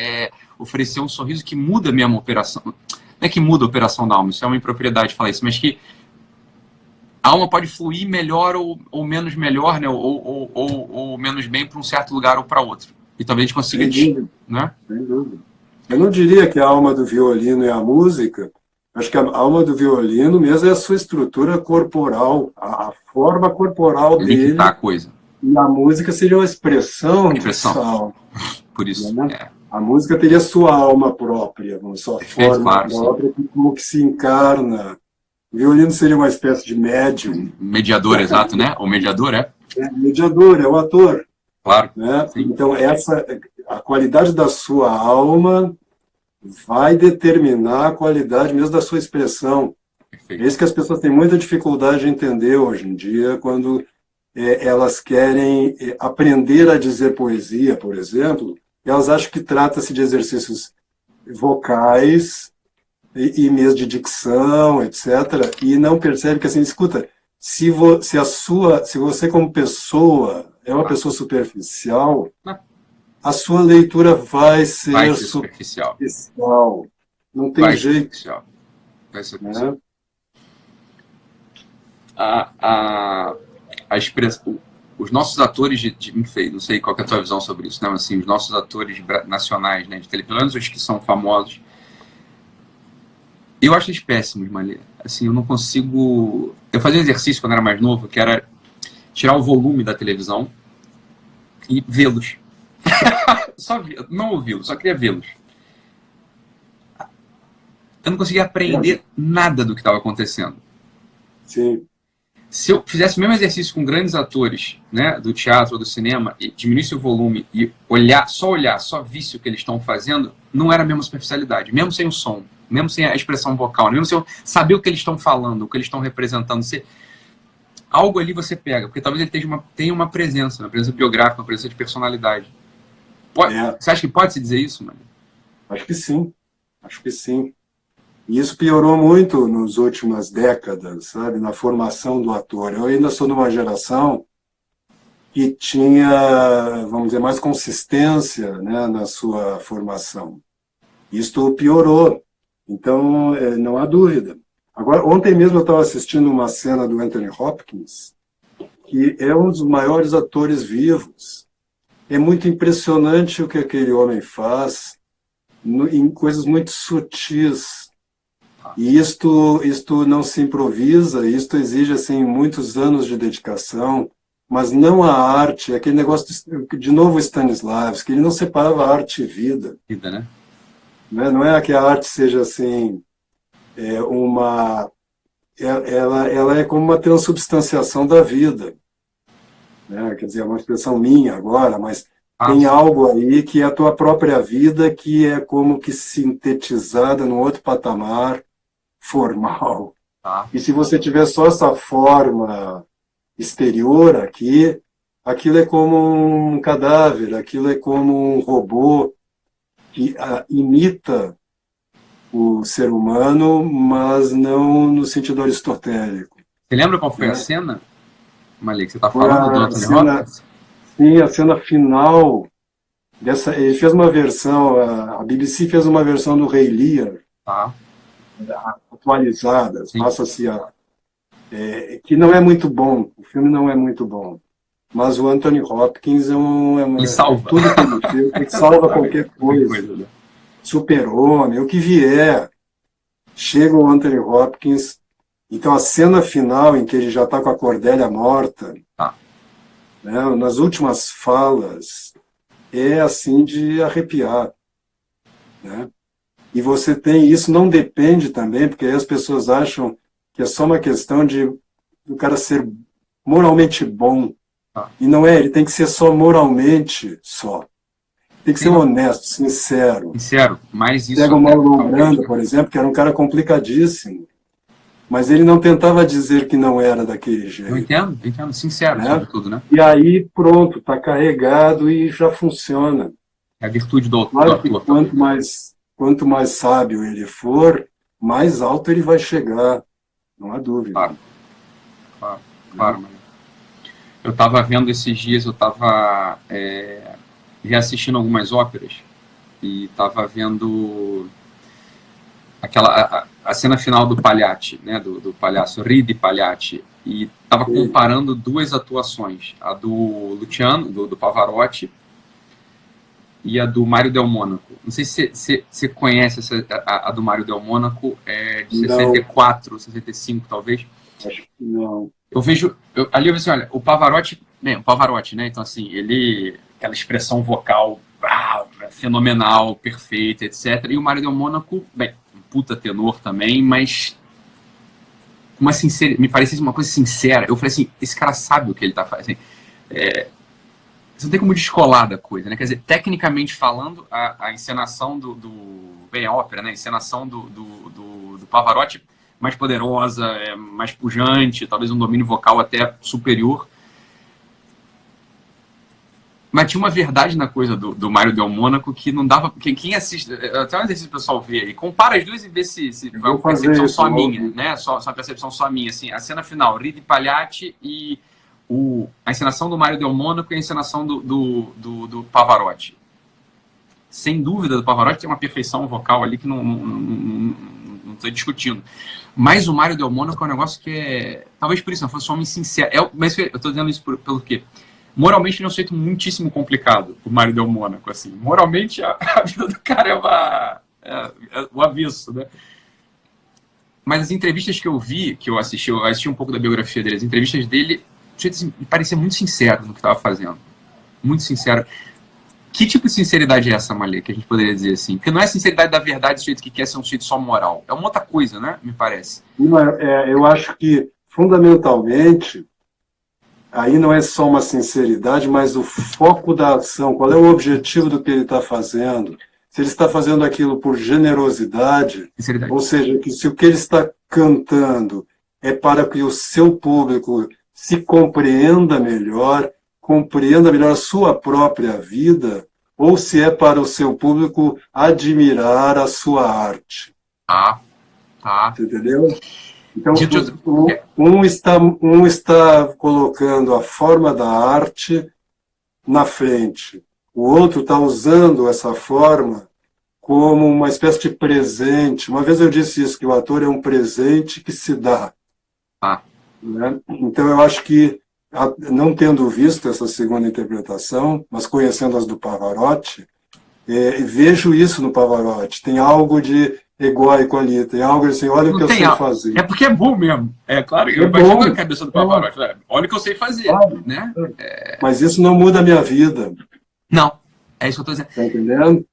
oferecer um sorriso que muda mesmo a operação. Não é que muda a operação da alma, isso é uma impropriedade falar isso, mas que a alma pode fluir melhor ou menos melhor, né? Ou menos bem para um certo lugar ou para outro. E talvez a gente consiga... Né? Sem dúvida. Eu não diria que a alma do violino é a música. Acho que a alma do violino mesmo é a sua estrutura corporal, a forma corporal dele. A coisa. E a música seria uma expressão. Dessa alma. Por isso. A música teria sua alma própria, sua forma própria, como que se encarna. O violino seria uma espécie de médium. Mediador, exato, né? O mediador mediador, é o ator. Claro. Né? Então, a qualidade da sua alma vai determinar a qualidade mesmo da sua expressão. Perfeito. É isso que as pessoas têm muita dificuldade de entender hoje em dia, quando elas querem aprender a dizer poesia, por exemplo, elas acham que trata-se de exercícios vocais e mesmo de dicção, etc., e não percebe que, assim, escuta, se você como pessoa é uma pessoa superficial, a sua leitura vai ser superficial. Não tem jeito. Vai ser superficial. A expressão, os nossos atores não sei qual é a tua visão sobre isso, né? Mas, assim, os nossos atores nacionais, né, de televisão, os que são famosos, eu acho eles péssimos, Malê. Assim, eu não consigo... Eu fazia um exercício quando era mais novo, que era tirar o volume da televisão e vê-los. Não ouvi-los, só queria vê-los. Eu não conseguia aprender nada do que estava acontecendo. Sim. Se eu fizesse o mesmo exercício com grandes atores, né, do teatro ou do cinema, e diminuísse o volume e só visse o que eles estão fazendo, não era a mesma superficialidade, mesmo sem o som, mesmo sem a expressão vocal, mesmo sem eu saber o que eles estão falando, o que eles estão representando. Algo ali você pega, porque talvez ele tenha uma presença biográfica, uma presença de personalidade. Você acha que pode-se dizer isso, mano? Acho que sim. Acho que sim. E isso piorou muito nas últimas décadas, sabe? Na formação do ator. Eu ainda sou de uma geração que tinha, vamos dizer, mais consistência, né, na sua formação. Isto piorou. Então, não há dúvida. Agora, ontem mesmo eu estava assistindo uma cena do Anthony Hopkins, que é um dos maiores atores vivos. É muito impressionante o que aquele homem faz em coisas muito sutis. E isto não se improvisa, isto exige assim, muitos anos de dedicação, mas não a arte, aquele negócio, de novo Stanislavski, ele não separava arte e vida. Vida, né? Não é que a arte seja assim, ela é como uma transubstanciação da vida. Né? Quer dizer, é uma expressão minha agora, mas tem algo aí que é a tua própria vida, que é como que sintetizada num outro patamar formal. E se você tiver só essa forma exterior aqui, aquilo é como um cadáver, aquilo é como um robô que imita o ser humano, mas não no sentido aristotélico. Você lembra qual foi a cena, Malik, que você está falando do Anthony Hopkins? Sim, a cena final dessa. Ele fez uma versão, a BBC fez uma versão do Rei Lear, atualizada, passa-se que não é muito bom, o filme não é muito bom, mas o Anthony Hopkins ele salva. Tudo que ele fez, ele salva qualquer coisa. Super-Homem, o que vier, chega o Anthony Hopkins. Então a cena final em que ele já está com a Cordélia morta, né, nas últimas falas, é assim de arrepiar, né? E você tem, isso não depende também, porque aí as pessoas acham que é só uma questão de o cara ser moralmente bom. E não é, ele tem que ser só moralmente só. Tem que ser honesto, sincero. Sincero, mas isso... Pega o Marlon Brando, por exemplo, que era um cara complicadíssimo, mas ele não tentava dizer que não era daquele jeito. Eu entendo, sincero, né? Sobretudo, né? E aí, pronto, está carregado e já funciona. É a virtude do Claro autor. Que quanto mais sábio ele for, mais alto ele vai chegar, não há dúvida. Claro, mano. Eu estava vendo esses dias, eu estava reassistindo algumas óperas e estava vendo a cena final do Pagliacci, né, do palhaço Ridi Pagliacci, e estava comparando duas atuações, a do Luciano, do Pavarotti, e a do Mário Del Mônaco. Não sei se você conhece a do Mário Del Mônaco, de 64, 65 talvez. Acho que não. Ali eu vi assim, olha, o Pavarotti, né? Então assim, aquela expressão vocal fenomenal, perfeita, etc. E o Mário Del Mônaco, bem, um puta tenor também, mas uma me parecia uma coisa sincera. Eu falei assim, esse cara sabe o que ele tá fazendo. Você não tem como descolar da coisa, né? Quer dizer, tecnicamente falando, a encenação bem, a ópera, né? A encenação do Pavarotti mais poderosa, mais pujante, talvez um domínio vocal até superior. Mas tinha uma verdade na coisa do Mário Del Mônaco que não dava... Quem assiste... Até um exercício o pessoal vê aí. Compara as duas e vê se é uma percepção só minha, né? Só uma percepção só minha, assim. A cena final, Ridi Pagliacci e a encenação do Mário Del Mônaco e a encenação do Pavarotti. Sem dúvida, do Pavarotti tem uma perfeição vocal ali que não estou discutindo. Mas o Mário Del Mônaco é um negócio que é... Talvez por isso, não fosse um homem sincero. Mas eu estou dizendo isso pelo quê? Moralmente ele é um sujeito muitíssimo complicado, o Mário Del Mônaco, assim. Moralmente a vida do cara é o avesso, né? Mas as entrevistas que eu vi, que eu assisti um pouco da biografia dele, as entrevistas dele, o sujeito assim, me parecia muito sincero no que estava fazendo. Muito sincero. Que tipo de sinceridade é essa, Malê, que a gente poderia dizer assim? Porque não é a sinceridade da verdade do sujeito que quer ser um sujeito só moral. É uma outra coisa, né? Me parece. Eu acho que, fundamentalmente, aí não é só uma sinceridade, mas o foco da ação. Qual é o objetivo do que ele está fazendo? Se ele está fazendo aquilo por generosidade, ou seja, que se o que ele está cantando é para que o seu público se compreenda melhor a sua própria vida, ou se é para o seu público admirar a sua arte. Você entendeu? Então, um está colocando a forma da arte na frente, o outro está usando essa forma como uma espécie de presente. Uma vez eu disse isso, que o ator é um presente que se dá. Né? Então eu acho que, não tendo visto essa segunda interpretação, mas conhecendo as do Pavarotti, vejo isso no Pavarotti. Tem algo de egóico ali, tem algo assim, olha o que eu sei fazer. É porque é bom mesmo. É claro que eu imagino na cabeça do Pavarotti. Olha o que eu sei fazer. Claro. Né? Mas isso não muda a minha vida. Não, é isso que eu estou dizendo. Está entendendo?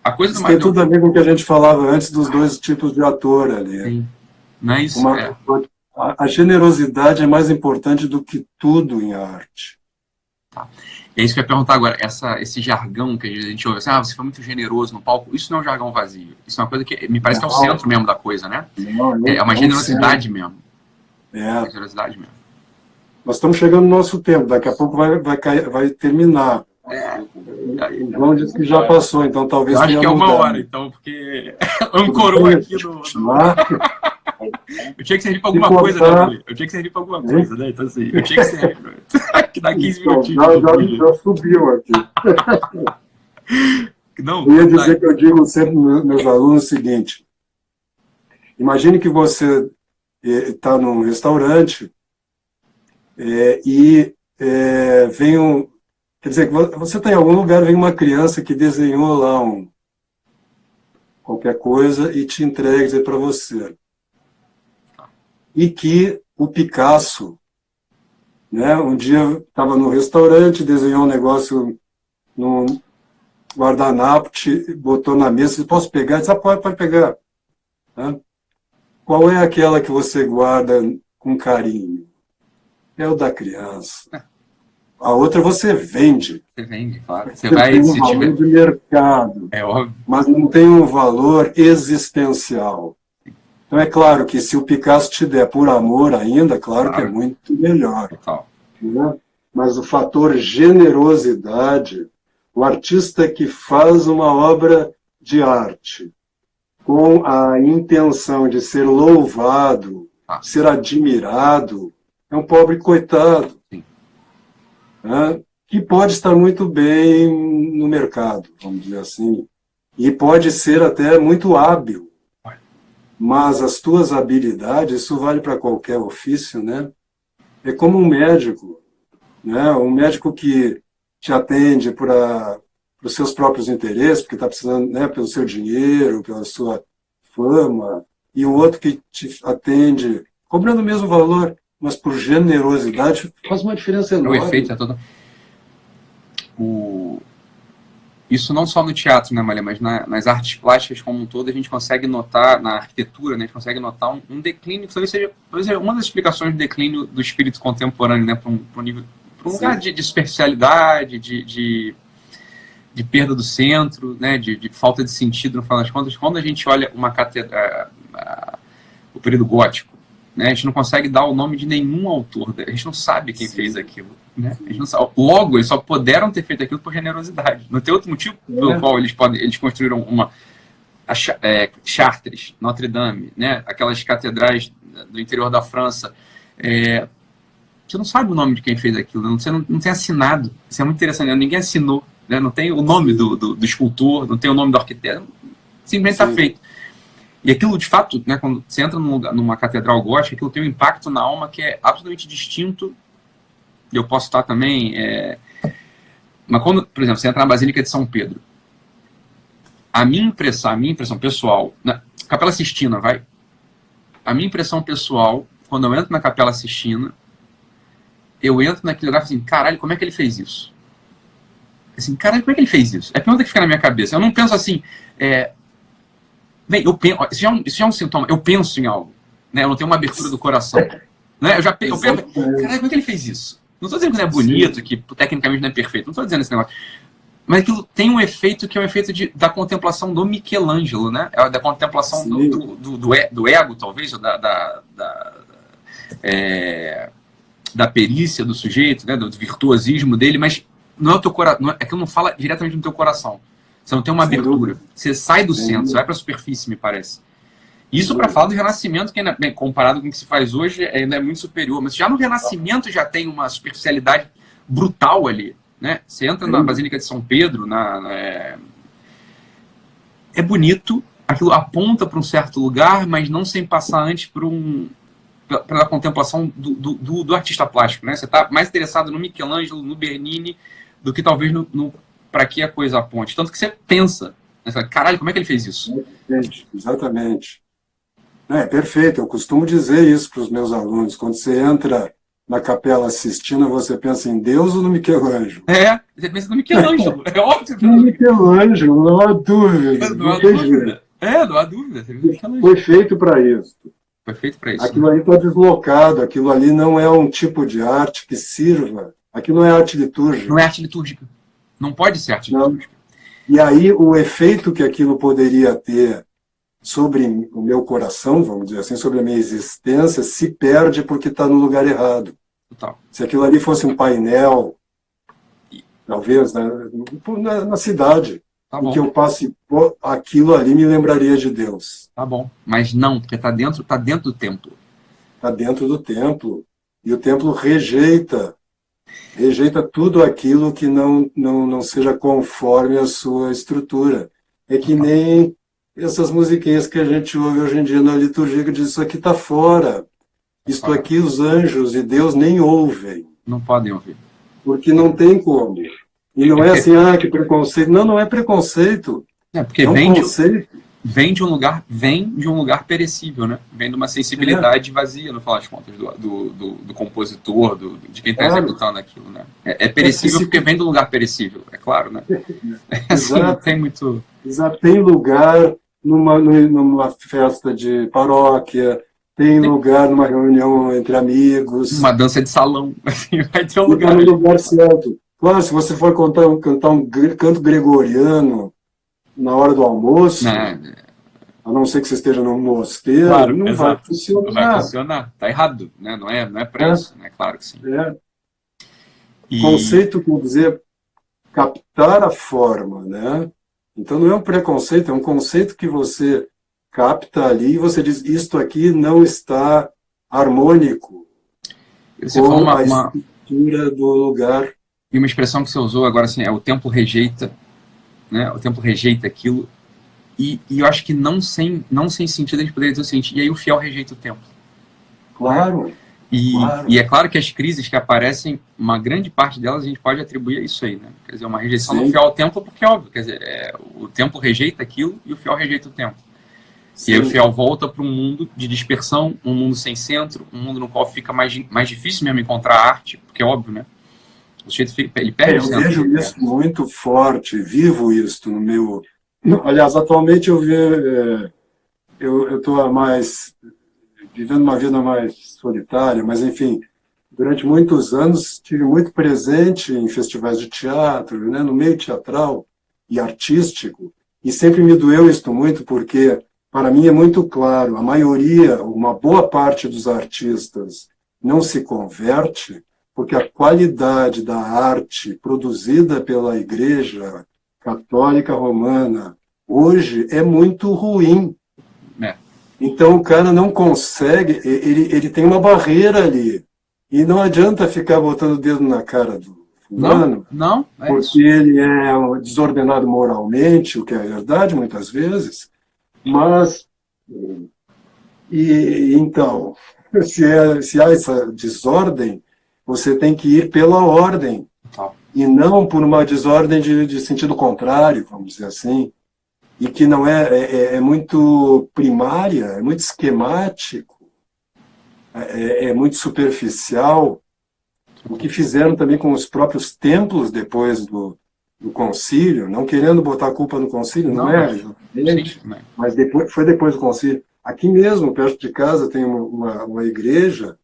A coisa isso tem tudo a ver com o que a gente falava antes dos dois tipos de ator ali. Sim. Não é isso? A generosidade é mais importante do que tudo em arte. Tá. É isso que eu ia perguntar agora. Esse jargão que a gente ouve, assim, você foi muito generoso no palco, isso não é um jargão vazio. Isso é uma coisa que me parece que é o centro mesmo da coisa, né? É uma generosidade mesmo. Uma generosidade mesmo. Nós estamos chegando no nosso tempo, daqui a pouco vai terminar. O João disse que já passou, então talvez tenha mudado. Acho que é 1 hora, então, porque ancorou aqui no... Eu tinha que servir para alguma coisa, né, Billy? Eu tinha que servir para alguma coisa, né? Então, assim, eu tinha que servir. Que dá 15 minutinhos. Já subiu aqui. Não, eu ia dizer que eu digo sempre para meus alunos o seguinte: imagine que você está num restaurante e vem um. Quer dizer, você está em algum lugar, vem uma criança que desenhou lá qualquer coisa e te entrega para você. E que o Picasso, né, um dia estava no restaurante, desenhou um negócio num guardanapo, botou na mesa, disse, posso pegar? Disse, pode pegar. Né? Qual é aquela que você guarda com carinho? É o da criança. A outra você vende. Você vende, claro. Você vai, tem um valor de mercado. É óbvio. Mas não tem um valor existencial. Então é claro que se o Picasso te der por amor ainda, claro que é muito melhor. Né? Mas o fator generosidade, o artista que faz uma obra de arte com a intenção de ser louvado, ser admirado, é um pobre coitado. Né? Que pode estar muito bem no mercado, vamos dizer assim, e pode ser até muito hábil. Mas as tuas habilidades, isso vale para qualquer ofício, né? É como um médico, né? Um médico que te atende para os seus próprios interesses, porque está precisando, né, pelo seu dinheiro, pela sua fama, e o outro que te atende cobrando o mesmo valor, mas por generosidade, faz uma diferença enorme. O efeito é todo... Isso não só no teatro, né, Maria, mas nas artes plásticas como um todo, a gente consegue notar, na arquitetura, né, a gente consegue notar um declínio, que talvez seja uma das explicações do declínio do espírito contemporâneo, né, para um lugar de superficialidade, de perda do centro, né, de falta de sentido, no final das contas. Quando a gente olha o período gótico, né, a gente não consegue dar o nome de nenhum autor, a gente não sabe quem fez aquilo. Né? A gente não sabe. Logo, eles só puderam ter feito aquilo por generosidade. Não tem outro motivo pelo qual eles construíram uma Chartres, Notre Dame, né? Aquelas catedrais do interior da França. Você não sabe o nome de quem fez aquilo, né? Você não tem assinado. Isso é muito interessante, né? Ninguém assinou, né? Não tem o nome do escultor, não tem o nome do arquiteto, simplesmente está feito. E aquilo, de fato, né, quando você entra numa catedral gótica, aquilo tem um impacto na alma que é absolutamente distinto. E eu posso estar também... Mas quando, por exemplo, você entra na Basílica de São Pedro, a minha impressão pessoal... Capela Sistina, vai. A minha impressão pessoal, quando eu entro na Capela Sistina, eu entro naquele lugar e falo assim, caralho, como é que ele fez isso? Assim, caralho, como é que ele fez isso? É a pergunta que fica na minha cabeça. Eu não penso assim... Bem, isso já é um sintoma. Eu penso em algo. Né? Eu não tenho uma abertura do coração. Né? Eu penso, caralho, como é que ele fez isso? Não estou dizendo que não é bonito, que tecnicamente não é perfeito. Não estou dizendo esse negócio. Mas aquilo tem um efeito que é um efeito da contemplação do Michelangelo, né? Da contemplação do ego, talvez, ou da perícia do sujeito, né? Do virtuosismo dele, mas não é o teu coração. Aquilo não fala diretamente no teu coração. Você não tem uma abertura. Você sai do centro, você vai para a superfície, me parece. Isso para falar do Renascimento, que ainda, bem, comparado com o que se faz hoje, ainda é muito superior. Mas já no Renascimento já tem uma superficialidade brutal ali. Né? Você entra na Basílica de São Pedro, é bonito, aquilo aponta para um certo lugar, mas não sem passar antes pela contemplação do artista plástico. Né? Você está mais interessado no Michelangelo, no Bernini, do que talvez para que a coisa aponte. Tanto que você pensa, Você fala, caralho, como é que ele fez isso? Exatamente. É perfeito, eu costumo dizer isso para os meus alunos. Quando você entra na Capela Sistina, você pensa em Deus ou no Michelangelo? Você pensa no Michelangelo, é óbvio. No Michelangelo, não há dúvida. Não há Tem jeito. dúvida. Não há dúvida. Você pensa no Foi Michelangelo. feito para isso. Foi feito para isso. Aquilo ali está deslocado, aquilo ali não é um tipo de arte que sirva. Aquilo não é arte litúrgica. Não é arte litúrgica. Não pode ser arte litúrgica. E aí o efeito que aquilo poderia ter sobre o meu coração, vamos dizer assim, sobre a minha existência, se perde porque está no lugar errado. Total. Se aquilo ali fosse um painel, talvez, na cidade, em que eu passe, aquilo ali me lembraria de Deus. Tá bom. Mas não, porque está dentro do templo. Está dentro do templo. E o templo rejeita tudo aquilo que não seja conforme a sua estrutura. É que nem essas musiquinhas que a gente ouve hoje em dia na liturgia, que diz isso aqui está fora. Isto aqui os anjos e Deus nem ouvem. Não podem ouvir. Porque não tem como. E não é assim, que preconceito. Não é preconceito. Porque vem de um lugar perecível, né? Vem de uma sensibilidade vazia, no final das contas, do compositor, de quem está executando aquilo, né? É perecível porque vem do lugar perecível, é claro, né? Assim, não tem muito... Exato. Tem lugar numa festa de paróquia, tem lugar numa reunião entre amigos. Uma dança de salão, assim, vai ter um lugar. No lugar certo. Claro, se você for cantar um canto gregoriano na hora do almoço, a não ser que você esteja num mosteiro, não vai funcionar. Não vai funcionar. Está errado, né? Não é para isso, né? Claro que sim. Conceito quer dizer captar a forma, né? Então não é um preconceito, é um conceito que você capta ali e você diz, isto aqui não está harmônico com a estrutura do lugar. E uma expressão que você usou agora, assim, o templo rejeita, né? O templo rejeita aquilo. E eu acho que não sem sentido a gente poderia dizer o seguinte, e aí o fiel rejeita o templo. Claro. Né? E é claro que as crises que aparecem, uma grande parte delas a gente pode atribuir a isso aí, né? Quer dizer, uma rejeição do fiel ao templo, porque é óbvio, quer dizer, o templo rejeita aquilo e o fiel rejeita o templo. Sim. E aí o fiel volta para um mundo de dispersão, um mundo sem centro, um mundo no qual fica mais difícil mesmo encontrar arte, porque é óbvio, né? O sujeito ele perde o centro. Eu vejo isso muito forte, vivo isso no meu... Aliás, atualmente eu estou vivendo uma vida mais solitária, mas enfim, durante muitos anos estive muito presente em festivais de teatro, né, no meio teatral e artístico, e sempre me doeu isto muito, porque para mim é muito claro, a maioria, uma boa parte dos artistas não se converte, porque a qualidade da arte produzida pela Igreja Católica Romana hoje é muito ruim. Então o cara não consegue, ele tem uma barreira ali. E não adianta ficar botando o dedo na cara do fulano, porque isso. Ele é desordenado moralmente, o que é verdade muitas vezes, mas então, se há essa desordem, você tem que ir pela ordem, e não por uma desordem de sentido contrário, vamos dizer assim. E que não é muito primária, é muito esquemático, é muito superficial. O que fizeram também com os próprios templos depois do concílio, não querendo botar a culpa no concílio, não é? Mas foi depois do concílio. Aqui mesmo, perto de casa, tem uma igreja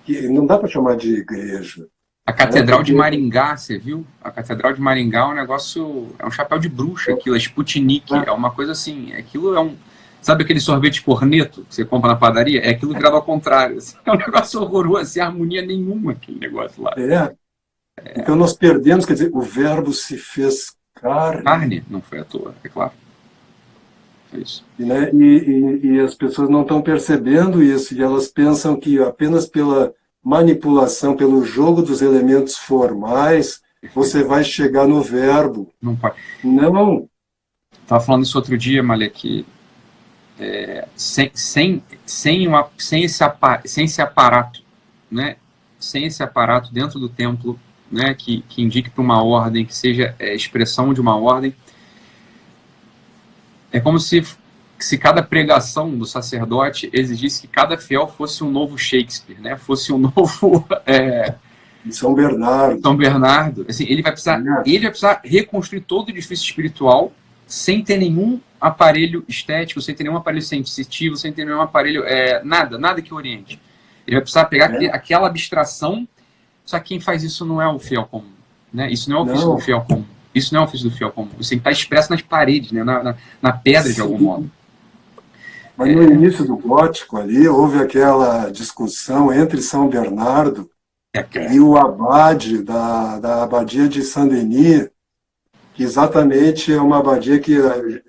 que não dá para chamar de igreja. A Catedral de Maringá, você viu? A Catedral de Maringá é um negócio... É um chapéu de bruxa aquilo, é Sputnik. É uma coisa assim... Aquilo é um... Sabe aquele sorvete corneto que você compra na padaria? É aquilo virado ao contrário. É um negócio horroroso, sem harmonia nenhuma aquele negócio lá. Então nós perdemos, quer dizer, o verbo se fez carne. Carne, não foi à toa, é claro. É isso. E as pessoas não estão percebendo isso, e elas pensam que apenas pela manipulação, pelo jogo dos elementos formais, você vai chegar no verbo. Não pode. Não. Estava falando isso outro dia, Malek, sem esse aparato, né? Sem esse aparato dentro do templo, né? Que indique para uma ordem, que seja expressão de uma ordem, É como se cada pregação do sacerdote exigisse que cada fiel fosse um novo Shakespeare, né? Fosse um novo São Bernardo. São Bernardo. Assim, ele vai precisar reconstruir todo o edifício espiritual sem ter nenhum aparelho estético, sem ter nenhum aparelho sensitivo, sem ter nenhum aparelho nada que oriente. Ele vai precisar pegar aquela abstração. Só que quem faz isso não é o fiel comum, né? Isso não é o ofício do fiel comum. Isso não é o ofício do fiel comum. Isso tem que estar expresso nas paredes, né? na pedra, de algum modo. Mas no início do gótico ali, houve aquela discussão entre São Bernardo e o abade da abadia de Saint-Denis, que exatamente é uma abadia que é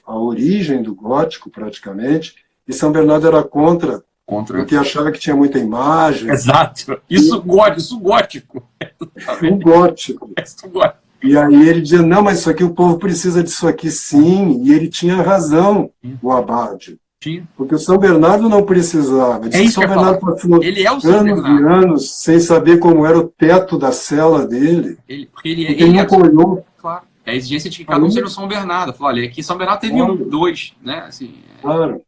a origem do gótico, praticamente, e São Bernardo era contra. Porque achava que tinha muita imagem. Exato. Isso gótico. Um gótico. E aí ele dizia, não, mas isso aqui, o povo precisa disso aqui sim. E ele tinha razão, o abade. Porque o São Bernardo não precisava. São Bernardo passou anos e anos sem saber como era o teto da cela dele. Porque ele nunca olhou. Claro. É a exigência de que cada um seja o São Bernardo. Falou, olha, aqui São Bernardo teve dois, né? Assim, Claro.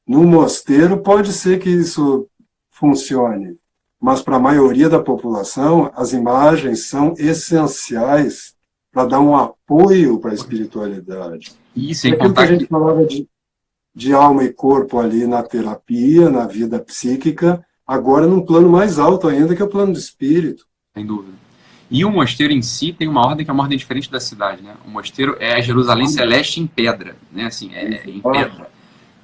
No mosteiro pode ser que isso funcione, mas para a maioria da população as imagens são essenciais para dar um apoio para a espiritualidade. Isso, aquilo que a gente falava de alma e corpo ali na terapia, na vida psíquica, agora num plano mais alto ainda, que é o plano do espírito. Sem dúvida. E o mosteiro em si tem uma ordem que é uma ordem diferente da cidade, né? O mosteiro é a Jerusalém Celeste em pedra, né? Assim, em pedra.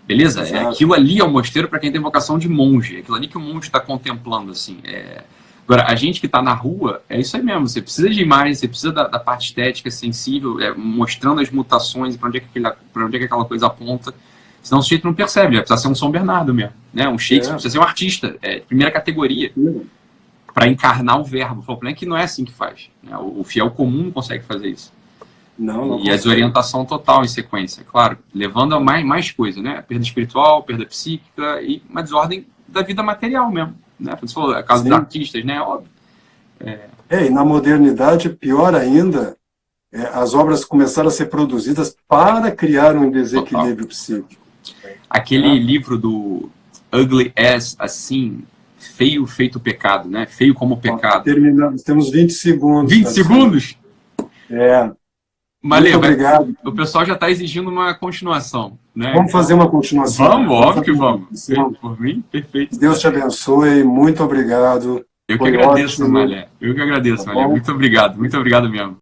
Beleza? Aquilo ali é o mosteiro para quem tem vocação de monge. Aquilo ali que o monge está contemplando, assim. Agora, a gente que está na rua, é isso aí mesmo. Você precisa de imagem, você precisa da parte estética, sensível, mostrando as mutações, para onde é que aquela coisa aponta. Senão o sujeito não percebe. Vai precisar ser um São Bernardo mesmo. Né? Um Shakespeare, precisa ser um artista. De primeira categoria. Para encarnar o verbo. O problema é que não é assim que faz. Né? O fiel comum não consegue fazer isso. Não e a desorientação total em sequência, claro, levando a mais coisa, né? Perda espiritual, perda psíquica e uma desordem da vida material mesmo, né? Você falou, a casa dos artistas, né? Óbvio. E na modernidade, pior ainda, as obras começaram a ser produzidas para criar um desequilíbrio psíquico. Aquele livro do Ugly as a Sin, feio feito pecado, né? Feio como pecado. Terminamos, temos 20 segundos. 20 segundos? Muito obrigado. O pessoal já está exigindo uma continuação. Né? Vamos fazer uma continuação. Vamos, óbvio que vamos. Por mim, perfeito. Deus te abençoe, muito obrigado. Eu que agradeço, Malé. Eu que agradeço, Malé. Muito obrigado mesmo.